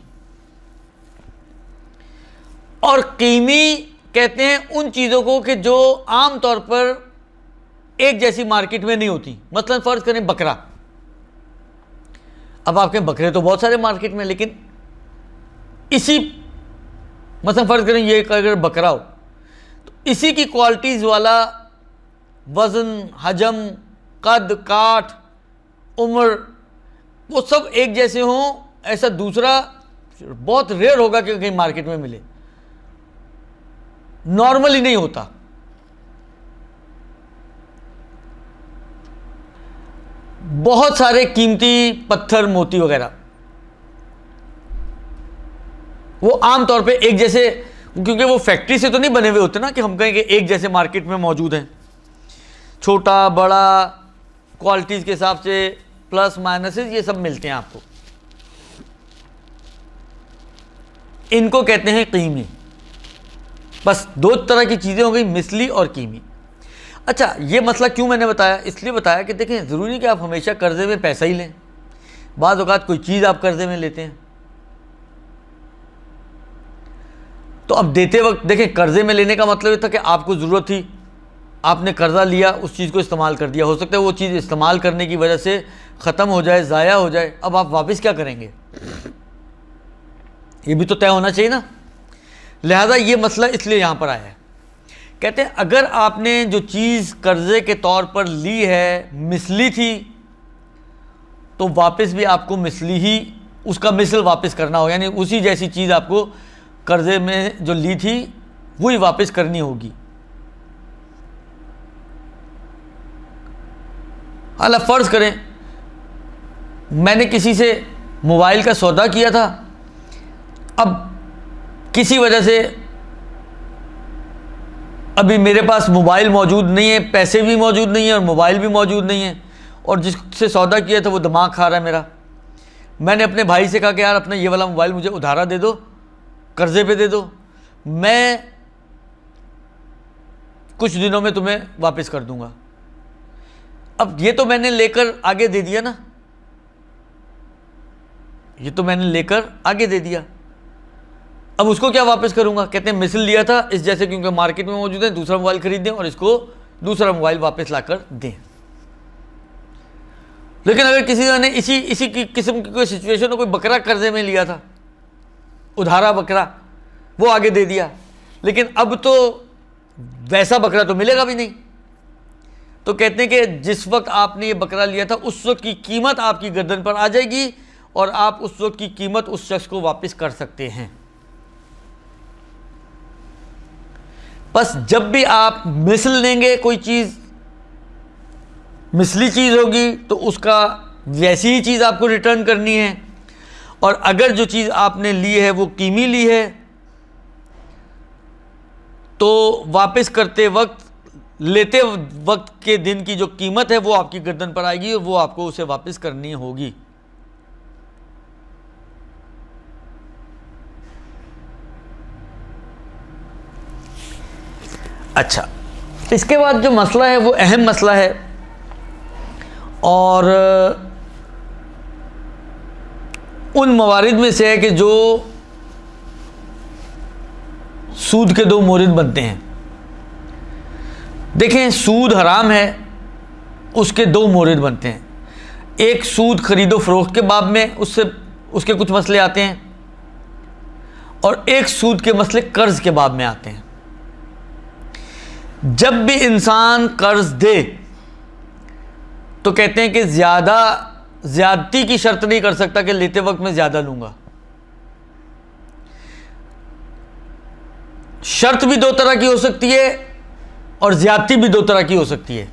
اور قیمی کہتے ہیں ان چیزوں کو کہ جو عام طور پر ایک جیسی مارکیٹ میں نہیں ہوتی. مثلا فرض کریں بکرا. اب آپ کے بکرے تو بہت سارے مارکیٹ میں, لیکن اسی مثلا فرض کریں یہ اگر بکرا ہو تو اسی کی کوالٹیز والا وزن, حجم, قد, کاٹ, عمر وہ سب ایک جیسے ہوں, ایسا دوسرا بہت ریئر ہوگا کہ کہیں مارکیٹ میں ملے, نارملی نہیں ہوتا. بہت سارے قیمتی پتھر, موتی وغیرہ وہ عام طور پہ ایک جیسے, کیونکہ وہ فیکٹری سے تو نہیں بنے ہوئے ہوتے نا کہ ہم کہیں کہ ایک جیسے مارکیٹ میں موجود ہیں. چھوٹا بڑا کوالٹیز کے حساب سے پلس مائنسز یہ سب ملتے ہیں آپ کو. ان کو کہتے ہیں قیمی. بس دو طرح کی چیزیں ہو گئی, مثلی اور قیمی. اچھا یہ مسئلہ کیوں میں نے بتایا؟ اس لیے بتایا کہ دیکھیں ضروری نہیں کہ آپ ہمیشہ قرضے میں پیسہ ہی لیں. بعض اوقات کوئی چیز آپ قرضے میں لیتے ہیں تو اب دیتے وقت دیکھیں قرضے میں لینے کا مطلب یہ تھا کہ آپ کو ضرورت تھی, آپ نے قرضہ لیا, اس چیز کو استعمال کر دیا. ہو سکتا ہے وہ چیز استعمال کرنے کی وجہ سے ختم ہو جائے, ضائع ہو جائے, اب آپ واپس کیا کریں گے؟ یہ بھی تو طے ہونا چاہیے نا. لہذا یہ مسئلہ اس لیے یہاں پر آیا ہے. کہتے ہیں اگر آپ نے جو چیز قرضے کے طور پر لی ہے مثلی تھی تو واپس بھی آپ کو مثلی ہی اس کا مثل واپس کرنا ہو, یعنی اسی جیسی چیز آپ کو قرضے میں جو لی تھی وہی واپس کرنی ہوگی. حالا فرض کریں میں نے کسی سے موبائل کا سودا کیا تھا, اب کسی وجہ سے ابھی میرے پاس موبائل موجود نہیں ہے, پیسے بھی موجود نہیں ہیں اور موبائل بھی موجود نہیں ہے, اور جس سے سودا کیا تھا وہ دماغ کھا رہا ہے میرا. میں نے اپنے بھائی سے کہا کہ یار اپنا یہ والا موبائل مجھے ادھارا دے دو, قرضے پہ دے دو, میں کچھ دنوں میں تمہیں واپس کر دوں گا. اب یہ تو میں نے لے کر آگے دے دیا نا, یہ تو میں نے لے کر آگے دے دیا. اب اس کو کیا واپس کروں گا؟ کہتے ہیں مثل لیا تھا اس جیسے, کیونکہ مارکیٹ میں موجود ہے, دوسرا موبائل خرید دیں اور اس کو دوسرا موبائل واپس لا کر دیں. لیکن اگر کسی نے اسی کی قسم کی کوئی سچویشن ہو, کوئی بکرا قرضے میں لیا تھا, ادھارا بکرا, وہ آگے دے دیا, لیکن اب تو ویسا بکرا تو ملے گا بھی نہیں, تو کہتے ہیں کہ جس وقت آپ نے یہ بکرا لیا تھا اس وقت کی قیمت آپ کی گردن پر آ جائے گی اور آپ اس وقت کی قیمت اس شخص کو واپس کر سکتے ہیں. بس جب بھی آپ مثل لیں گے, کوئی چیز مثلی چیز ہوگی تو اس کا ویسی ہی چیز آپ کو ریٹرن کرنی ہے, اور اگر جو چیز آپ نے لی ہے وہ قیمی لی ہے تو واپس کرتے وقت, لیتے وقت کے دن کی جو قیمت ہے وہ آپ کی گردن پر آئے گی اور وہ آپ کو اسے واپس کرنی ہوگی. اچھا, اس کے بعد جو مسئلہ ہے وہ اہم مسئلہ ہے, اور ان موارد میں سے ہے کہ جو سود کے دو مورد بنتے ہیں. دیکھیں سود حرام ہے, اس کے دو مورد بنتے ہیں. ایک سود خرید و فروخت کے باب میں اس کے کچھ مسئلے آتے ہیں, اور ایک سود کے مسئلے قرض کے باب میں آتے ہیں. جب بھی انسان قرض دے تو کہتے ہیں کہ زیادتی کی شرط نہیں کر سکتا کہ لیتے وقت میں زیادہ لوں گا. شرط بھی دو طرح کی ہو سکتی ہے اور زیادتی بھی دو طرح کی ہو سکتی ہے.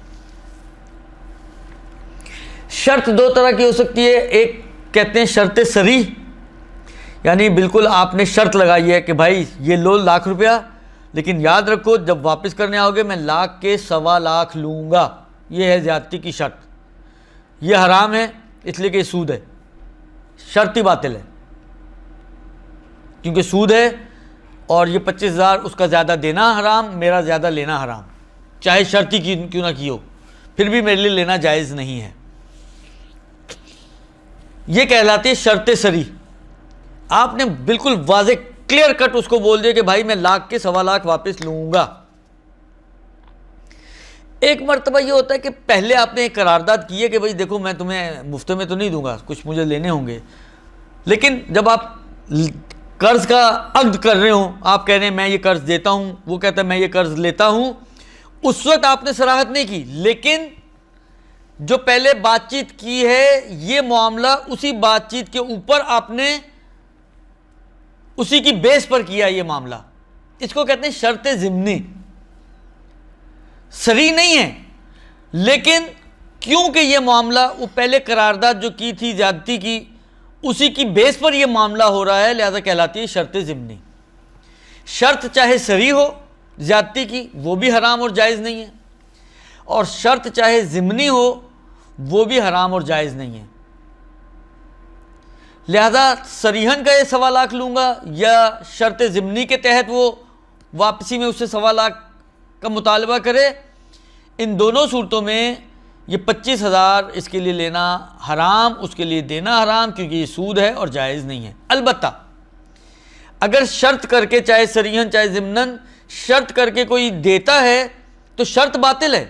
شرط دو طرح کی ہو سکتی ہے, ایک کہتے ہیں شرط صریح, یعنی بالکل آپ نے شرط لگائی ہے کہ بھائی یہ لو 1 لاکھ روپیہ, لیکن یاد رکھو جب واپس کرنے آؤ گے میں 1 لاکھ کے 1.25 لاکھ لوں گا. یہ ہے زیادتی کی شرط. یہ حرام ہے اس لیے کہ یہ سود ہے, شرط ہی باطل ہے کیونکہ سود ہے, اور یہ 25,000 اس کا زیادہ دینا حرام, میرا زیادہ لینا حرام, چاہے شرط ہی کیوں نہ کی ہو, پھر بھی میرے لیے لینا جائز نہیں ہے. یہ کہلاتی ہے شرط صریح. آپ نے بالکل واضح کلیئر کٹ اس کو بول دیا کہ بھائی میں لاکھ کے 1.25 واپس لوں گا. ایک مرتبہ یہ ہوتا ہے کہ پہلے آپ نے ایک قرارداد کی ہے کہ بھائی دیکھو میں تمہیں مفت میں تو نہیں دوں گا, کچھ مجھے لینے ہوں گے, لیکن جب آپ قرض کا عقد کر رہے ہوں, آپ کہہ رہے ہیں میں یہ قرض دیتا ہوں, وہ کہتا ہے میں یہ قرض لیتا ہوں, اس وقت آپ نے صراحت نہیں کی, لیکن جو پہلے بات چیت کی ہے یہ معاملہ اسی بات چیت کے اوپر آپ نے اسی کی بیس پر کیا یہ معاملہ. اس کو کہتے ہیں شرط ضمنی. صریح نہیں ہے, لیکن کیونکہ یہ معاملہ وہ پہلے قرارداد جو کی تھی زیادتی کی اسی کی بیس پر یہ معاملہ ہو رہا ہے, لہذا کہلاتی ہے شرط ضمنی. شرط چاہے صریح ہو زیادتی کی وہ بھی حرام اور جائز نہیں ہے, اور شرط چاہے ضمنی ہو وہ بھی حرام اور جائز نہیں ہے. لہذا صریحاً کا یہ 1.25 لوں گا یا شرط ضمنی کے تحت وہ واپسی میں اس سے 1.25 کا مطالبہ کرے, ان دونوں صورتوں میں یہ 25,000 اس کے لیے لینا حرام, اس کے لیے دینا حرام, کیونکہ یہ سود ہے اور جائز نہیں ہے. البتہ اگر شرط کر کے چاہے صریحاً چاہے ضمناً شرط کر کے کوئی دیتا ہے تو شرط باطل ہے,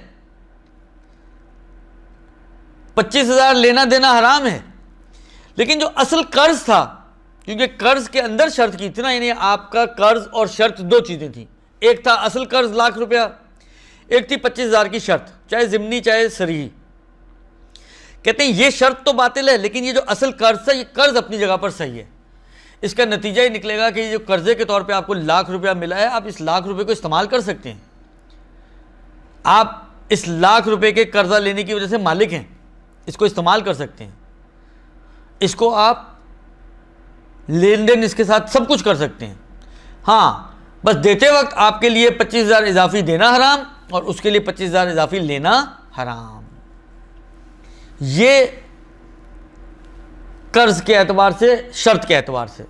25,000 لینا دینا حرام ہے. لیکن جو اصل قرض تھا, کیونکہ قرض کے اندر شرط کی تھی نا, یعنی آپ کا قرض اور شرط دو چیزیں تھیں, ایک تھا اصل قرض ₹1,00,000, ایک تھی 25,000 کی شرط, چاہے ضمنی چاہے صریح. کہتے ہیں یہ شرط تو باطل ہے, لیکن یہ جو اصل قرض تھا یہ قرض اپنی جگہ پر صحیح ہے. اس کا نتیجہ یہ نکلے گا کہ یہ جو قرضے کے طور پہ آپ کو ₹1,00,000 ملا ہے, آپ اس ₹1,00,000 کو استعمال کر سکتے ہیں. آپ اس ₹1,00,000 کے قرضہ لینے کی وجہ سے مالک ہیں, اس کو استعمال کر سکتے ہیں, اس کو آپ لین دین اس کے ساتھ سب کچھ کر سکتے ہیں. ہاں بس دیتے وقت آپ کے لیے 25,000 اضافی دینا حرام اور اس کے لیے 25,000 اضافی لینا حرام. یہ قرض کے اعتبار سے, شرط کے اعتبار سے.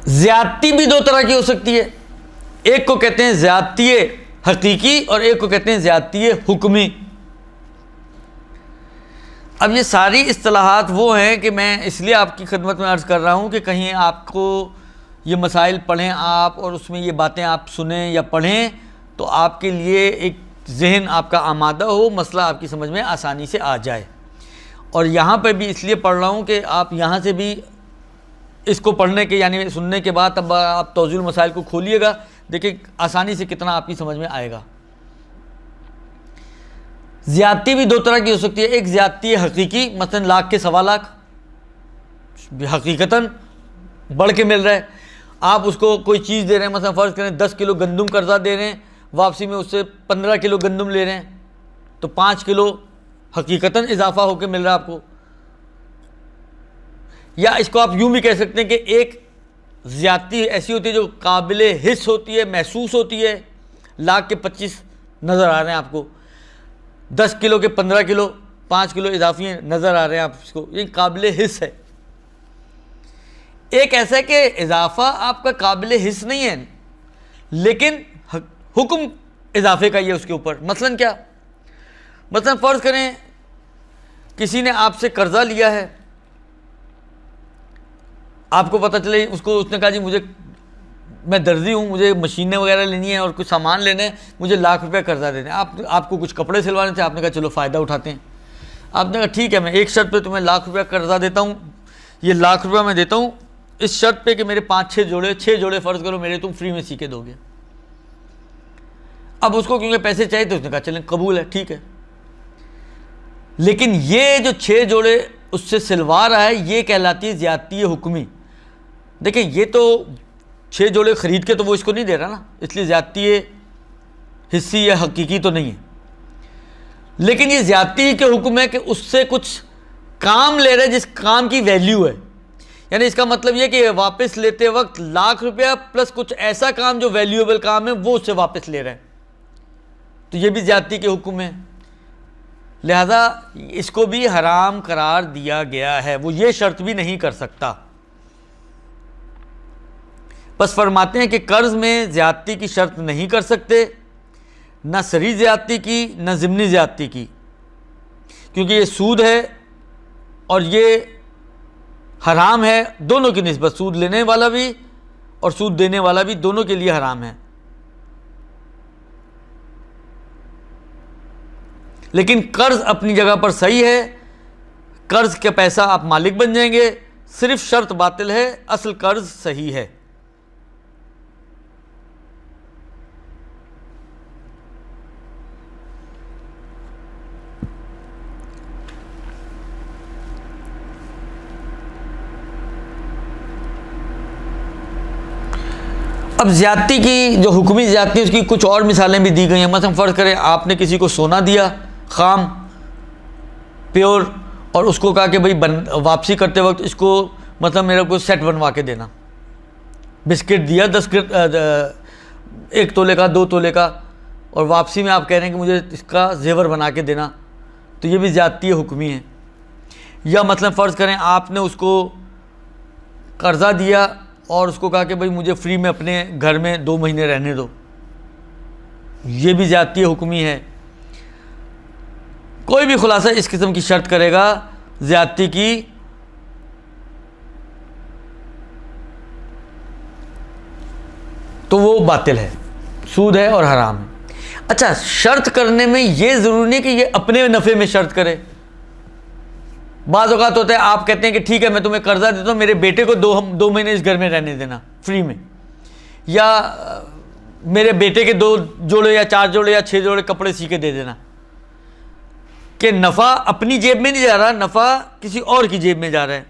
زیادتی بھی دو طرح کی ہو سکتی ہے, ایک کو کہتے ہیں زیادتی حقیقی اور ایک کو کہتے ہیں زیادتی حکمی. اب یہ ساری اصطلاحات وہ ہیں کہ میں اس لیے آپ کی خدمت میں عرض کر رہا ہوں کہ کہیں آپ کو یہ مسائل پڑھیں آپ اور اس میں یہ باتیں آپ سنیں یا پڑھیں تو آپ کے لیے ایک ذہن آپ کا آمادہ ہو, مسئلہ آپ کی سمجھ میں آسانی سے آ جائے. اور یہاں پہ بھی اس لیے پڑھ رہا ہوں کہ آپ یہاں سے بھی اس کو پڑھنے کے یعنی سننے کے بعد اب آپ توضیح المسائل کو کھولیے گا, دیکھیں آسانی سے کتنا آپ کی سمجھ میں آئے گا. زیادتی بھی دو طرح کی ہو سکتی ہے, ایک زیادتی حقیقی, مثلا لاکھ کے 1.25 حقیقتاً بڑھ کے مل رہا ہے, آپ اس کو کوئی چیز دے رہے ہیں, مثلا فرض کریں 10 کلو گندم قرضہ دے رہے ہیں, واپسی میں اس سے 15 کلو گندم لے رہے ہیں, تو 5 کلو حقیقتاً اضافہ ہو کے مل رہا ہے آپ کو. یا اس کو آپ یوں بھی کہہ سکتے ہیں کہ ایک زیادتی ایسی ہوتی ہے جو قابل حس ہوتی ہے, محسوس ہوتی ہے, لاکھ کے 25 نظر آ رہے ہیں آپ کو, 10 کلو کے 15 کلو 5 کلو اضافی نظر آ رہے ہیں آپ اس کو, یہ قابل حس ہے. ایک ایسا ہے کہ اضافہ آپ کا قابل حس نہیں ہے لیکن حکم اضافے کا یہ اس کے اوپر. مثلا کیا, مثلا فرض کریں کسی نے آپ سے قرضہ لیا ہے, آپ کو پتہ چلے اس نے کہا جی میں درزی ہوں, مجھے مشینیں وغیرہ لینی ہیں اور کچھ سامان لینے ہیں, مجھے ₹1,00,000 قرضہ دینے ہیں. آپ کو کچھ کپڑے سلوانے تھے, آپ نے کہا چلو فائدہ اٹھاتے ہیں. آپ نے کہا ٹھیک ہے میں ایک شرط پہ تمہیں ₹1,00,000 قرضہ دیتا ہوں, یہ ₹1,00,000 میں دیتا ہوں اس شرط پہ کہ میرے 6 جوڑے فرض کرو میرے تم فری میں سی کے دو گے. اب اس کو کیونکہ پیسے چاہیے تو اس نے کہا چلیں قبول ہے, ٹھیک ہے. لیکن یہ جو 6 جوڑے اس سے سلوا رہا ہے یہ کہلاتی ہے زیادتی حکمی. دیکھیں یہ تو 6 جوڑے خرید کے تو وہ اس کو نہیں دے رہا نا, اس لیے زیادتی حصی یا حقیقی تو نہیں ہے. لیکن یہ زیادتی کے حکم ہے کہ اس سے کچھ کام لے رہے جس کام کی ویلیو ہے, یعنی اس کا مطلب یہ کہ واپس لیتے وقت ₹1,00,000 پلس کچھ ایسا کام جو ویلیویبل کام ہے وہ اس سے واپس لے رہے ہیں، تو یہ بھی زیادتی کے حکم ہے، لہذا اس کو بھی حرام قرار دیا گیا ہے، وہ یہ شرط بھی نہیں کر سکتا۔ بس فرماتے ہیں کہ قرض میں زیادتی کی شرط نہیں کر سکتے، نہ صریح زیادتی کی نہ ضمنی زیادتی کی، کیونکہ یہ سود ہے اور یہ حرام ہے دونوں کی نسبت، سود لینے والا بھی اور سود دینے والا بھی دونوں کے لیے حرام ہے۔ لیکن قرض اپنی جگہ پر صحیح ہے، قرض کا پیسہ آپ مالک بن جائیں گے، صرف شرط باطل ہے، اصل قرض صحیح ہے۔ اب زیادتی کی جو حکمی زیادتی اس کی کچھ اور مثالیں بھی دی گئی ہیں، مثلا فرض کریں آپ نے کسی کو سونا دیا خام پیور اور اس کو کہا کہ بھائی واپسی کرتے وقت اس کو مطلب میرے کو سیٹ بنوا کے دینا، بسکٹ دیا 1 تولے کا 2 تولے کا، اور واپسی میں آپ کہہ رہے ہیں کہ مجھے اس کا زیور بنا کے دینا، تو یہ بھی زیادتی حکمی ہے۔ یا مثلا فرض کریں آپ نے اس کو قرضہ دیا اور اس کو کہا کہ بھائی مجھے فری میں اپنے گھر میں 2 مہینے رہنے دو، یہ بھی زیادتی حکمی ہے۔ کوئی بھی خلاصہ اس قسم کی شرط کرے گا زیادتی کی تو وہ باطل ہے، سود ہے اور حرام ہے۔ اچھا، شرط کرنے میں یہ ضروری نہیں کہ یہ اپنے نفع میں شرط کرے۔ بعض اوقات ہوتا ہے آپ کہتے ہیں کہ ٹھیک ہے میں تمہیں قرضہ دیتا ہوں، میرے بیٹے کو 2 مہینے اس گھر میں رہنے دینا فری میں، یا میرے بیٹے کے 2 جوڑے یا 4 جوڑے یا 6 جوڑے کپڑے سی کے دے دینا، کہ نفع اپنی جیب میں نہیں جا رہا، نفع کسی اور کی جیب میں جا رہا ہے۔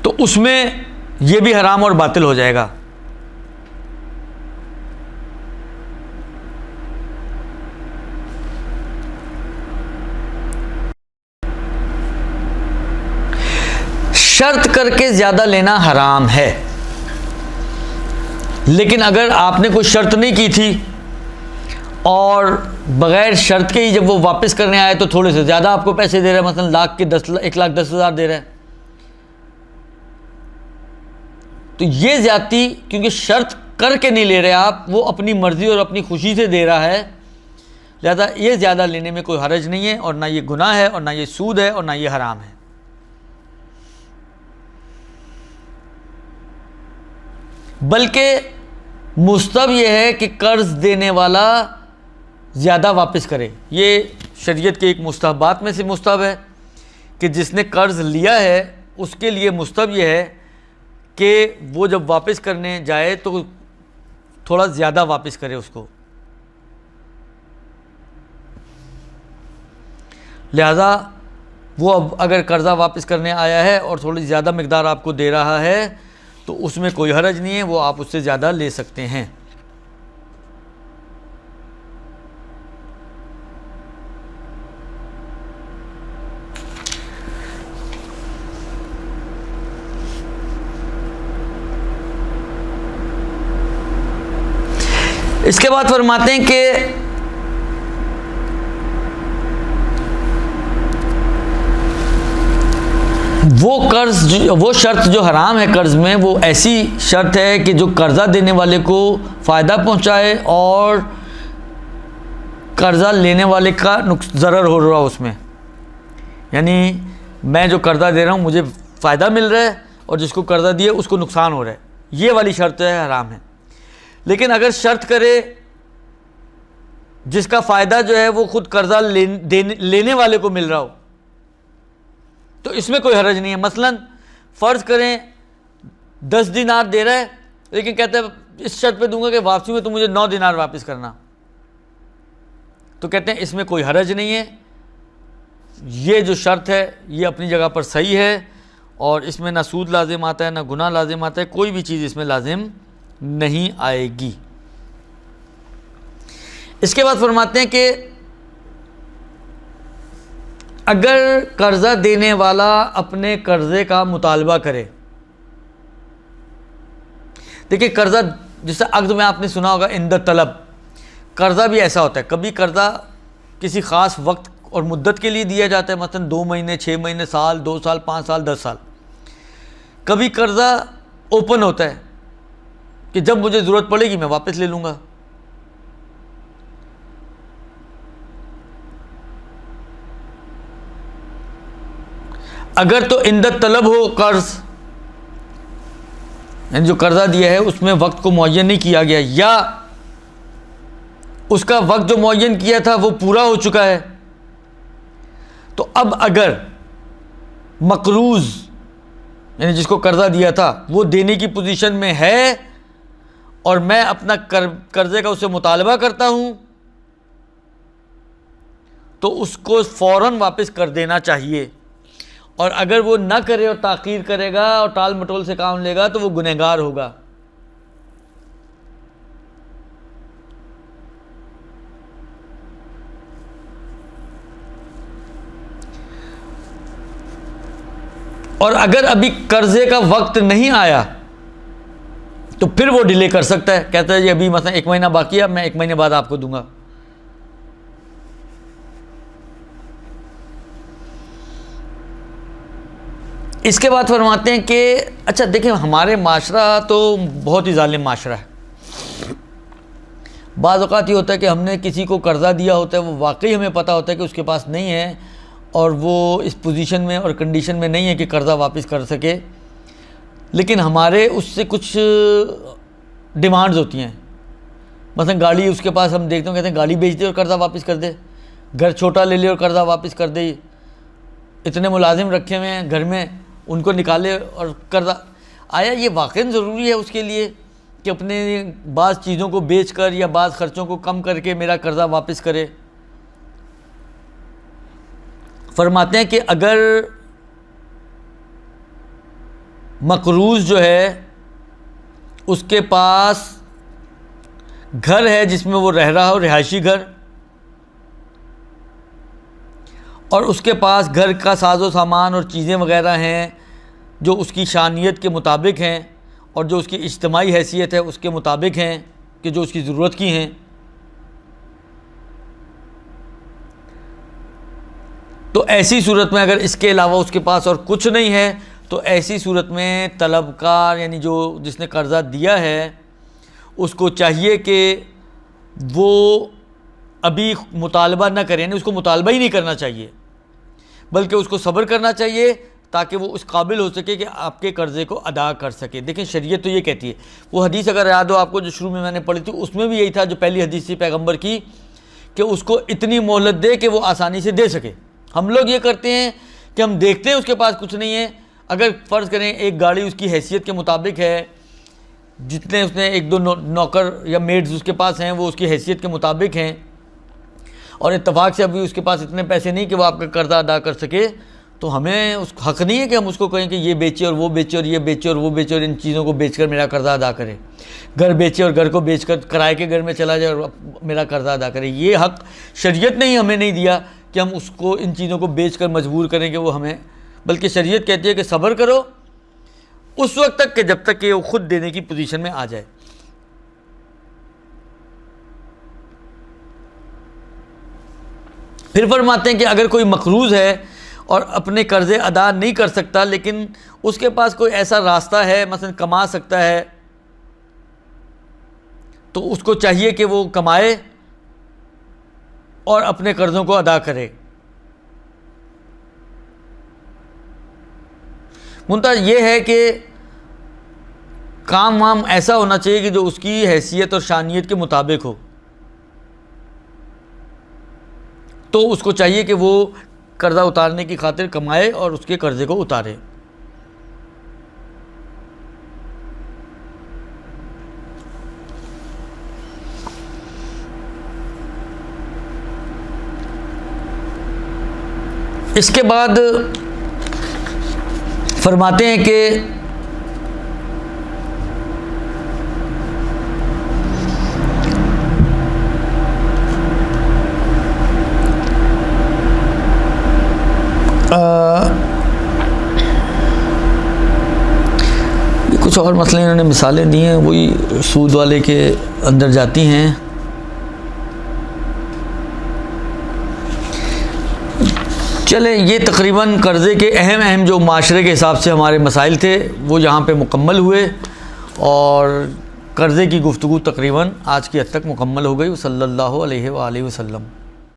تو اس میں یہ بھی حرام اور باطل ہو جائے گا۔ شرط کر کے زیادہ لینا حرام ہے، لیکن اگر آپ نے کوئی شرط نہیں کی تھی اور بغیر شرط کے ہی جب وہ واپس کرنے آئے تو تھوڑے سے زیادہ آپ کو پیسے دے رہے ہیں، مثلا 1,10,000 دے رہے ہیں، تو یہ زیادتی، کیونکہ شرط کر کے نہیں لے رہے آپ، وہ اپنی مرضی اور اپنی خوشی سے دے رہا ہے، لہذا یہ زیادہ لینے میں کوئی حرج نہیں ہے، اور نہ یہ گناہ ہے اور نہ یہ سود ہے اور نہ یہ حرام ہے۔ بلکہ مستحب یہ ہے کہ قرض دینے والا زیادہ واپس کرے، یہ شریعت کے ایک مستحبات میں سے مستحب ہے کہ جس نے قرض لیا ہے اس کے لیے مستحب یہ ہے کہ وہ جب واپس کرنے جائے تو تھوڑا زیادہ واپس کرے اس کو، لہذا وہ اب اگر قرضہ واپس کرنے آیا ہے اور تھوڑی زیادہ مقدار آپ کو دے رہا ہے تو اس میں کوئی حرج نہیں ہے، وہ آپ اس سے زیادہ لے سکتے ہیں۔ اس کے بعد فرماتے ہیں کہ وہ شرط جو حرام ہے قرض میں، وہ ایسی شرط ہے کہ جو قرضہ دینے والے کو فائدہ پہنچائے اور قرضہ لینے والے کا ضرر ہو رہا اس میں، یعنی میں جو قرضہ دے رہا ہوں مجھے فائدہ مل رہا ہے اور جس کو قرضہ دیا اس کو نقصان ہو رہا ہے، یہ والی شرط ہے حرام ہے۔ لیکن اگر شرط کرے جس کا فائدہ جو ہے وہ خود قرضہ لینے والے کو مل رہا ہو تو اس میں کوئی حرج نہیں ہے۔ مثلا فرض کریں 10 دینار دے رہا ہے لیکن کہتا ہے اس شرط پہ دوں گا کہ واپسی میں تو مجھے 9 دینار واپس کرنا، تو کہتے ہیں اس میں کوئی حرج نہیں ہے، یہ جو شرط ہے یہ اپنی جگہ پر صحیح ہے اور اس میں نہ سود لازم آتا ہے نہ گناہ لازم آتا ہے، کوئی بھی چیز اس میں لازم نہیں آئے گی۔ اس کے بعد فرماتے ہیں کہ اگر قرضہ دینے والا اپنے قرضے کا مطالبہ کرے. دیکھیں قرضہ جیسے عقد میں آپ نے سنا ہوگا عند طلب، قرضہ بھی ایسا ہوتا ہے. کبھی قرضہ کسی خاص وقت اور مدت کے لیے دیا جاتا ہے، مثلا 2 مہینے، 6 مہینے، سال، 2 سال، 5 سال، 10 سال. کبھی قرضہ اوپن ہوتا ہے کہ جب مجھے ضرورت پڑے گی میں واپس لے لوں گا. اگر تو عند طلب ہو قرض، یعنی جو قرضہ دیا ہے اس میں وقت کو معین نہیں کیا گیا، یا اس کا وقت جو معین کیا تھا وہ پورا ہو چکا ہے، تو اب اگر مقروض یعنی جس کو قرضہ دیا تھا وہ دینے کی پوزیشن میں ہے اور میں اپنا قرضے کا اس سے مطالبہ کرتا ہوں تو اس کو فوراً واپس کر دینا چاہیے. اور اگر وہ نہ کرے اور تاخیر کرے گا اور ٹال مٹول سے کام لے گا تو وہ گنہگار ہوگا. اور اگر ابھی قرضے کا وقت نہیں آیا تو پھر وہ ڈیلے کر سکتا ہے، کہتا ہے جی ابھی مثلا 1 مہینہ باقی ہے، میں 1 مہینے بعد آپ کو دوں گا. اس کے بعد فرماتے ہیں کہ اچھا دیکھیں ہمارے معاشرہ تو بہت ہی ظالم معاشرہ ہے. بعض اوقات یہ ہوتا ہے کہ ہم نے کسی کو قرضہ دیا ہوتا ہے، وہ واقعی ہمیں پتہ ہوتا ہے کہ اس کے پاس نہیں ہے اور وہ اس پوزیشن میں اور کنڈیشن میں نہیں ہے کہ قرضہ واپس کر سکے، لیکن ہمارے اس سے کچھ ڈیمانڈز ہوتی ہیں. مثلا گاڑی اس کے پاس ہم دیکھتے ہیں، کہتے ہیں گاڑی بیچ دے اور قرضہ واپس کر دے، گھر چھوٹا لے لے اور قرضہ واپس کر دے، اتنے ملازم رکھے ہوئے ہیں گھر میں ان کو نکالے اور قرضہ. آیا یہ واقعی ضروری ہے اس کے لیے کہ اپنے بعض چیزوں کو بیچ کر یا بعض خرچوں کو کم کر کے میرا قرضہ واپس کرے؟ فرماتے ہیں کہ اگر مقروض جو ہے اس کے پاس گھر ہے جس میں وہ رہ رہا ہو، رہائشی گھر، اور اس کے پاس گھر کا ساز و سامان اور چیزیں وغیرہ ہیں جو اس کی شانیت کے مطابق ہیں اور جو اس کی اجتماعی حیثیت ہے اس کے مطابق ہیں کہ جو اس کی ضرورت کی ہیں، تو ایسی صورت میں اگر اس کے علاوہ اس کے پاس اور کچھ نہیں ہے تو ایسی صورت میں طلبکار یعنی جو جس نے قرضہ دیا ہے اس کو چاہیے کہ وہ ابھی مطالبہ نہ کرے، یعنی اس کو مطالبہ ہی نہیں کرنا چاہیے بلکہ اس کو صبر کرنا چاہیے تاکہ وہ اس قابل ہو سکے کہ آپ کے قرضے کو ادا کر سکے. دیکھیں شریعت تو یہ کہتی ہے، وہ حدیث اگر یاد ہو آپ کو جو شروع میں نے پڑھی تھی اس میں بھی یہی تھا، جو پہلی حدیث تھی پیغمبر کی، کہ اس کو اتنی مہلت دے کہ وہ آسانی سے دے سکے. ہم لوگ یہ کرتے ہیں کہ ہم دیکھتے ہیں اس کے پاس کچھ نہیں ہے، اگر فرض کریں ایک گاڑی اس کی حیثیت کے مطابق ہے، جتنے اس نے 1-2 نوکر یا میڈز اس کے پاس ہیں وہ اس کی حیثیت کے مطابق ہیں، اور اتفاق سے ابھی اس کے پاس اتنے پیسے نہیں کہ وہ آپ کا قرضہ ادا کر سکے، تو ہمیں اس حق نہیں ہے کہ ہم اس کو کہیں کہ یہ بیچے اور وہ بیچے اور یہ بیچے اور وہ بیچے اور ان چیزوں کو بیچ کر میرا قرضہ ادا کرے. گھر بیچے اور گھر کو بیچ کر کرائے کے گھر میں چلا جائے اور میرا قرضہ ادا کرے. یہ حق شریعت نے ہی ہمیں نہیں دیا کہ ہم اس کو ان چیزوں کو بیچ کر مجبور کریں کہ وہ ہمیں، بلکہ شریعت کہتی ہے کہ صبر کرو اس وقت تک کہ جب تک کہ وہ خود دینے کی پوزیشن میں آ جائے. پھر فرماتے ہیں کہ اگر کوئی مقروض ہے اور اپنے قرضے ادا نہیں کر سکتا لیکن اس کے پاس کوئی ایسا راستہ ہے، مثلا کما سکتا ہے، تو اس کو چاہیے کہ وہ کمائے اور اپنے قرضوں کو ادا کرے. منتہا یہ ہے کہ کام وام ایسا ہونا چاہیے کہ جو اس کی حیثیت اور شانیت کے مطابق ہو، تو اس کو چاہیے کہ وہ قرضہ اتارنے کی خاطر کمائے اور اس کے قرضے کو اتارے. اس کے بعد فرماتے ہیں کہ اور مثلا انہوں نے مثالیں دی ہیں وہی سود والے کے اندر جاتی ہیں۔ چلیں یہ تقریباً قرضے کے اہم جو معاشرے کے حساب سے ہمارے مسائل تھے وہ یہاں پہ مکمل ہوئے، اور قرضے کی گفتگو تقریباً آج کی حد تک مکمل ہو گئی۔ صلی اللہ علیہ وآلہ وسلم۔